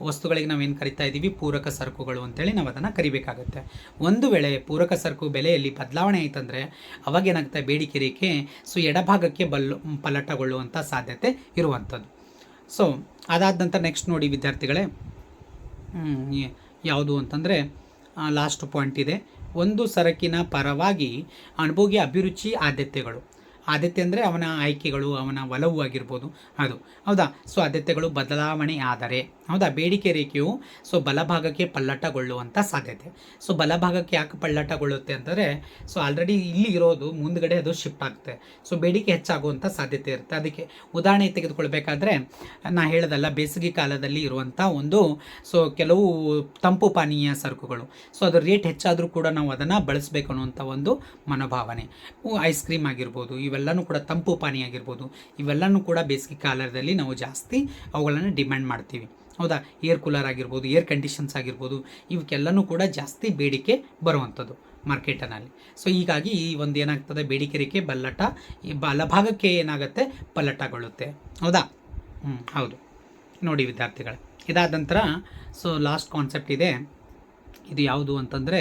ವಸ್ತುಗಳಿಗೆ ನಾವೇನು ಕರಿತಾ ಇದ್ದೀವಿ, ಪೂರಕ ಸರಕುಗಳು ಅಂತೇಳಿ ನಾವು ಅದನ್ನು ಕರಿಬೇಕಾಗತ್ತೆ. ಒಂದು ವೇಳೆ ಪೂರಕ ಸರಕು ಬೆಲೆಯಲ್ಲಿ ಬದಲಾವಣೆ ಆಯ್ತಂದರೆ ಅವಾಗ ಏನಾಗುತ್ತೆ, ಬೇಡಿಕೆ ರೇಖೆ ಸೊ ಎಡಭಾಗಕ್ಕೆ ಪಲ್ಲಟಗೊಳ್ಳುವಂಥ ಸಾಧ್ಯತೆ ಇರುವಂಥದ್ದು. ಸೊ ಅದಾದ ನಂತರ ನೆಕ್ಸ್ಟ್ ನೋಡಿ ವಿದ್ಯಾರ್ಥಿಗಳೇ, ಯಾವುದು ಅಂತಂದರೆ ಲಾಸ್ಟ್ ಪಾಯಿಂಟ್ ಇದೆ. ಒಂದು ಸರಕಿನ ಪರವಾಗಿ ಅನುಭೋಗಿ ಅಭಿರುಚಿ ಆದ್ಯತೆಗಳು. ಆದ್ಯತೆ ಅಂದರೆ ಅವನ ಆಯ್ಕೆಗಳು, ಅವನ ಒಲವು ಆಗಿರ್ಬೋದು ಅದು. ಹೌದಾ, ಸೊ ಆದ್ಯತೆಗಳು ಬದಲಾವಣೆ ಆದರೆ ಹೌದಾ, ಬೇಡಿಕೆ ರೇಖೆಯು ಸೊ ಬಲಭಾಗಕ್ಕೆ ಪಲ್ಲಟಗೊಳ್ಳುವಂಥ ಸಾಧ್ಯತೆ. ಸೊ ಬಲಭಾಗಕ್ಕೆ ಯಾಕೆ ಪಲ್ಲಟಗೊಳ್ಳುತ್ತೆ ಅಂತಂದರೆ ಸೊ ಆಲ್ರೆಡಿ ಇಲ್ಲಿ ಇರೋದು ಮುಂದ್ಗಡೆ ಅದು ಶಿಫ್ಟ್ ಆಗುತ್ತೆ. ಸೊ ಬೇಡಿಕೆ ಹೆಚ್ಚಾಗುವಂಥ ಸಾಧ್ಯತೆ ಇರುತ್ತೆ. ಅದಕ್ಕೆ ಉದಾಹರಣೆ ತೆಗೆದುಕೊಳ್ಬೇಕಾದ್ರೆ ನಾ ಹೇಳೋದಲ್ಲ, ಬೇಸಿಗೆ ಕಾಲದಲ್ಲಿ ಇರುವಂಥ ಒಂದು ಸೊ ಕೆಲವು ತಂಪು ಪಾನೀಯ ಸರಕುಗಳು. ಸೊ ಅದು ರೇಟ್ ಹೆಚ್ಚಾದರೂ ಕೂಡ ನಾವು ಅದನ್ನು ಬಳಸಬೇಕು ಅನ್ನುವಂಥ ಒಂದು ಮನೋಭಾವನೆ. ಐಸ್ ಕ್ರೀಮ್ ಆಗಿರ್ಬೋದು, ಇವೆಲ್ಲನೂ ಕೂಡ ತಂಪು ಪಾನೀಯ ಆಗಿರ್ಬೋದು, ಇವೆಲ್ಲನೂ ಕೂಡ ಬೇಸಿಗೆ ಕಾಲದಲ್ಲಿ ನಾವು ಜಾಸ್ತಿ ಅವುಗಳನ್ನು ಡಿಮ್ಯಾಂಡ್ ಮಾಡ್ತೀವಿ. ಹೌದಾ, ಏರ್ ಕೂಲರ್ ಆಗಿರ್ಬೋದು, ಏರ್ ಕಂಡೀಷನ್ಸ್ ಆಗಿರ್ಬೋದು, ಇವಕ್ಕೆಲ್ಲನೂ ಕೂಡ ಜಾಸ್ತಿ ಬೇಡಿಕೆ ಬರುವಂಥದ್ದು. ಮಾರ್ಕೆಟನಲ್ಲಿ. ಸೊ ಹೀಗಾಗಿ ಈ ಒಂದು ಏನಾಗ್ತದೆ, ಬೇಡಿಕೆ ರೇಖೆ ಬಲ್ಲಟ, ಈ ಬಲಭಾಗಕ್ಕೆ ಏನಾಗುತ್ತೆ, ಪಲ್ಲಟಗೊಳ್ಳುತ್ತೆ. ಹೌದಾ? ಹೌದು. ನೋಡಿ ವಿದ್ಯಾರ್ಥಿಗಳೇ, ಇದಾದ ನಂತರ ಸೊ ಲಾಸ್ಟ್ ಕಾನ್ಸೆಪ್ಟ್ ಇದೆ. ಇದು ಯಾವುದು ಅಂತಂದರೆ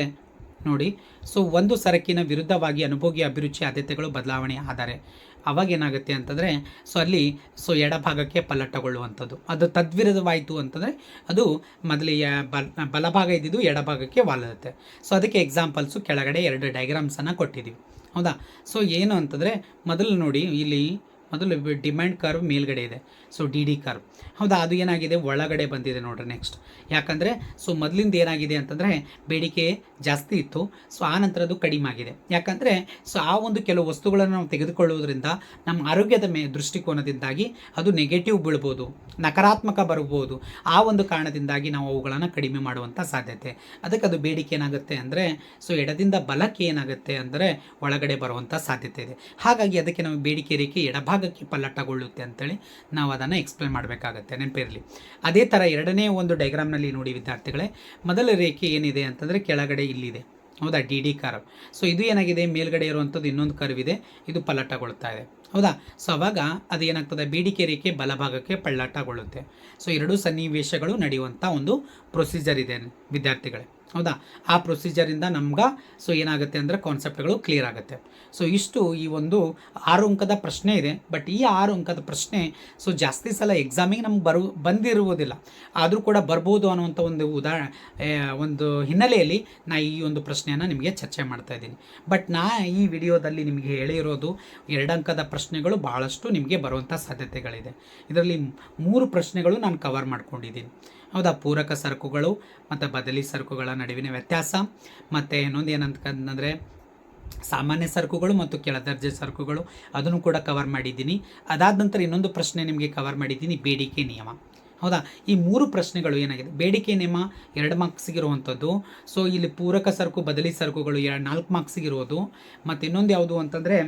ನೋಡಿ, ಸೊ ಒಂದು ಸರಕಿನ ವಿರುದ್ಧವಾಗಿ ಅನುಭೋಗಿ ಅಭಿರುಚಿ ಆದ್ಯತೆಗಳು ಬದಲಾವಣೆ ಆದರೆ ಅವಾಗ ಏನಾಗುತ್ತೆ ಅಂತಂದರೆ, ಸೊ ಅಲ್ಲಿ ಸೊ ಎಡಭಾಗಕ್ಕೆ ಪಲ್ಲಟಗೊಳ್ಳುವಂಥದ್ದು. ಅದು ತದ್ವಿರುದ್ಧವಾಯಿತು ಅಂತಂದರೆ ಅದು ಮೊದಲಿಗೆ ಬಲಭಾಗ ಇದ್ದಿದ್ದು ಎಡಭಾಗಕ್ಕೆ ವಾಲುತ್ತೆ. ಸೊ ಅದಕ್ಕೆ ಎಕ್ಸಾಂಪಲ್ಸು ಕೆಳಗಡೆ 2 ಡಯಾಗ್ರಾಮ್ಸನ್ನು ಕೊಟ್ಟಿದ್ದೀವಿ. ಹೌದಾ? ಸೊ ಏನು ಅಂತಂದರೆ, ಮೊದಲು ನೋಡಿ, ಇಲ್ಲಿ ಮೊದಲು ಡಿಮ್ಯಾಂಡ್ ಕರ್ವ್ ಮೇಲ್ಗಡೆ ಇದೆ, ಸೊ ಡಿ ಕರ್ವ್. ಹೌದಾ? ಅದು ಏನಾಗಿದೆ, ಒಳಗಡೆ ಬಂದಿದೆ ನೋಡ್ರಿ. ನೆಕ್ಸ್ಟ್ ಯಾಕಂದರೆ ಸೊ ಮೊದಲಿಂದ ಏನಾಗಿದೆ ಅಂತಂದರೆ ಬೇಡಿಕೆ ಜಾಸ್ತಿ ಇತ್ತು, ಸೊ ಆ ನಂತರ ಅದು ಕಡಿಮೆ ಆಗಿದೆ. ಯಾಕಂದರೆ ಸೊ ಆ ಒಂದು ಕೆಲವು ವಸ್ತುಗಳನ್ನು ನಾವು ತೆಗೆದುಕೊಳ್ಳುವುದರಿಂದ ನಮ್ಮ ಆರೋಗ್ಯದ ದೃಷ್ಟಿಕೋನದಿಂದಾಗಿ ಅದು ನೆಗೆಟಿವ್ ಬೀಳ್ಬೋದು, ನಕಾರಾತ್ಮಕ ಬರ್ಬೋದು. ಆ ಒಂದು ಕಾರಣದಿಂದಾಗಿ ನಾವು ಅವುಗಳನ್ನು ಕಡಿಮೆ ಮಾಡುವಂಥ ಸಾಧ್ಯತೆ. ಅದಕ್ಕೆ ಅದು ಬೇಡಿಕೆ ಏನಾಗುತ್ತೆ ಅಂದರೆ ಸೊ ಎಡದಿಂದ ಬಲಕ್ಕೆ ಏನಾಗುತ್ತೆ ಅಂದರೆ ಒಳಗಡೆ ಬರುವಂಥ ಸಾಧ್ಯತೆ ಇದೆ. ಹಾಗಾಗಿ ಅದಕ್ಕೆ ನಾವು ಬೇಡಿಕೆ ರೇಖೆ ಎಡಭಾಗಕ್ಕೆ ಪಲ್ಲಟಗೊಳ್ಳುತ್ತೆ ಅಂತೇಳಿ ನಾವು ಅದನ್ನು ಎಕ್ಸ್ಪ್ಲೇನ್ ಮಾಡಬೇಕಾಗತ್ತೆ, ನೆನಪಿರಲಿ. ಅದೇ ಥರ ಎರಡನೇ ಒಂದು ಡಯಾಗ್ರಾಮ್ನಲ್ಲಿ ನೋಡಿ ವಿದ್ಯಾರ್ಥಿಗಳೇ, ಮೊದಲ ರೇಖೆ ಏನಿದೆ ಅಂತಂದರೆ ಕೆಳಗಡೆ ಇಲ್ಲಿದೆ. ಹೌದಾ? D curve. ಸೊ ಇದು ಏನಾಗಿದೆ, ಮೇಲ್ಗಡೆ ಇರುವಂಥದ್ದು ಇನ್ನೊಂದು ಕರ್ವ್ ಇದೆ, ಇದು ಪಲ್ಲಟಗೊಳ್ತಾ ಇದೆ. ಹೌದಾ? ಸೊ ಅವಾಗ ಅದು ಏನಾಗ್ತದೆ, ಬೇಡಿಕೆ ರೇಖೆ ಬಲಭಾಗಕ್ಕೆ ಪಲ್ಲಟಗೊಳ್ಳುತ್ತೆ. ಸೊ ಎರಡೂ ಸನ್ನಿವೇಶಗಳು ನಡೆಯುವಂಥ ಒಂದು ಪ್ರೊಸೀಜರ್ ಇದೆ ವಿದ್ಯಾರ್ಥಿಗಳೇ. ಹೌದಾ? ಆ ಪ್ರೊಸೀಜರಿಂದ ನಮ್ಗೆ ಸೊ ಏನಾಗುತ್ತೆ ಅಂದರೆ ಕಾನ್ಸೆಪ್ಟ್ಗಳು ಕ್ಲಿಯರ್ ಆಗುತ್ತೆ. ಸೊ ಇಷ್ಟು ಈ ಒಂದು 6 ಅಂಕದ ಪ್ರಶ್ನೆ ಇದೆ. ಬಟ್ ಈ 6 ಅಂಕದ ಪ್ರಶ್ನೆ ಸೊ ಜಾಸ್ತಿ ಸಲ ಎಕ್ಸಾಮಿಗೆ ನಮ್ಗೆ ಬಂದಿರುವುದಿಲ್ಲ, ಆದರೂ ಕೂಡ ಬರ್ಬೋದು ಅನ್ನುವಂಥ ಒಂದು ಹಿನ್ನೆಲೆಯಲ್ಲಿ ನಾ ಈ ಒಂದು ಪ್ರಶ್ನೆಯನ್ನು ನಿಮಗೆ ಚರ್ಚೆ ಮಾಡ್ತಾ ಇದ್ದೀನಿ. ಬಟ್ ನಾ ಈ ವಿಡಿಯೋದಲ್ಲಿ ನಿಮಗೆ ಹೇಳಿರೋದು 2 ಅಂಕದ ಪ್ರಶ್ನೆಗಳು ಭಾಳಷ್ಟು ನಿಮಗೆ ಬರುವಂಥ ಸಾಧ್ಯತೆಗಳಿದೆ. ಇದರಲ್ಲಿ 3 ಪ್ರಶ್ನೆಗಳು ನಾನು ಕವರ್ ಮಾಡ್ಕೊಂಡಿದ್ದೀನಿ. ಹೌದಾ? ಪೂರಕ ಸರಕುಗಳು ಮತ್ತು ಬದಲಿ ಸರಕುಗಳ ನಡುವಿನ ವ್ಯತ್ಯಾಸ, ಮತ್ತು ಇನ್ನೊಂದು ಏನಂತಂದರೆ ಸಾಮಾನ್ಯ ಸರಕುಗಳು ಮತ್ತು ಕೆಳದರ್ಜೆ ಸರಕುಗಳು, ಅದನ್ನು ಕೂಡ ಕವರ್ ಮಾಡಿದ್ದೀನಿ. ಅದಾದ ನಂತರ ಇನ್ನೊಂದು ಪ್ರಶ್ನೆ ನಿಮಗೆ ಕವರ್ ಮಾಡಿದ್ದೀನಿ, ಬೇಡಿಕೆ ನಿಯಮ. ಹೌದಾ? ಈ 3 ಪ್ರಶ್ನೆಗಳು ಏನಾಗಿದೆ, ಬೇಡಿಕೆ ನಿಯಮ 2 ಮಾರ್ಕ್ಸಿಗಿರುವಂಥದ್ದು. ಸೊ ಇಲ್ಲಿ ಪೂರಕ ಸರಕು ಬದಲಿ ಸರಕುಗಳು 4 ಮಾರ್ಕ್ಸಿಗಿರೋದು. ಮತ್ತು ಇನ್ನೊಂದು ಯಾವುದು ಅಂತಂದರೆ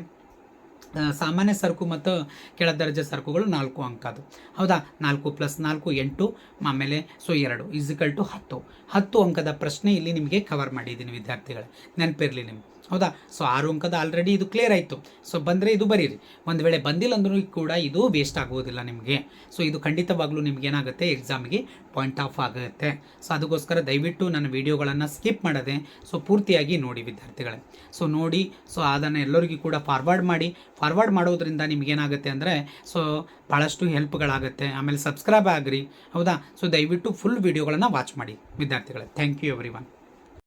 ಸಾಮಾನ್ಯ ಸರಕು ಮತ್ತು ಕೆಳದರ್ಜೆ ಸರಕುಗಳು 4 ಅಂಕದು. ಹೌದಾ? 4 + 4 8, ಆಮೇಲೆ ಸೊ 2 = 10 ಅಂಕದ ಪ್ರಶ್ನೆ ಇಲ್ಲಿ ನಿಮಗೆ ಕವರ್ ಮಾಡಿದ್ದೀನಿ ವಿದ್ಯಾರ್ಥಿಗಳೇ, ನೆನಪಿರಲಿ ನಿಮ್ಗೆ. ಹೌದಾ? ಸೊ 6 ಅಂಕದ ಆಲ್ರೆಡಿ ಇದು ಕ್ಲಿಯರ್ ಆಯಿತು. ಸೊ ಬಂದರೆ ಇದು ಬರೀರಿ, ಒಂದು ವೇಳೆ ಬಂದಿಲ್ಲ ಅಂದ್ರೂ ಕೂಡ ಇದು ವೇಸ್ಟ್ ಆಗುವುದಿಲ್ಲ ನಿಮಗೆ. ಸೊ ಇದು ಖಂಡಿತವಾಗ್ಲೂ ನಿಮಗೇನಾಗುತ್ತೆ, ಎಕ್ಸಾಮಿಗೆ ಪಾಯಿಂಟ್ ಆಫ್ ಆಗುತ್ತೆ. ಸೊ ಅದಕ್ಕೋಸ್ಕರ ದಯವಿಟ್ಟು ನನ್ನ ವೀಡಿಯೋಗಳನ್ನು ಸ್ಕಿಪ್ ಮಾಡದೆ ಸೊ ಪೂರ್ತಿಯಾಗಿ ನೋಡಿ ವಿದ್ಯಾರ್ಥಿಗಳೇ. ಸೊ ನೋಡಿ, ಸೊ ಅದನ್ನು ಎಲ್ಲರಿಗೂ ಕೂಡ ಫಾರ್ವರ್ಡ್ ಮಾಡೋದ್ರಿಂದ ನಿಮಗೇನಾಗುತ್ತೆ ಅಂದರೆ ಸೊ ಭಾಳಷ್ಟು ಹೆಲ್ಪ್ಗಳಾಗುತ್ತೆ. ಆಮೇಲೆ ಸಬ್ಸ್ಕ್ರೈಬ್ ಆಗಿರಿ. ಹೌದಾ? ಸೊ ದಯವಿಟ್ಟು ಫುಲ್ ವೀಡಿಯೋಗಳನ್ನು ವಾಚ್ ಮಾಡಿ ವಿದ್ಯಾರ್ಥಿಗಳೇ. Thank you everyone.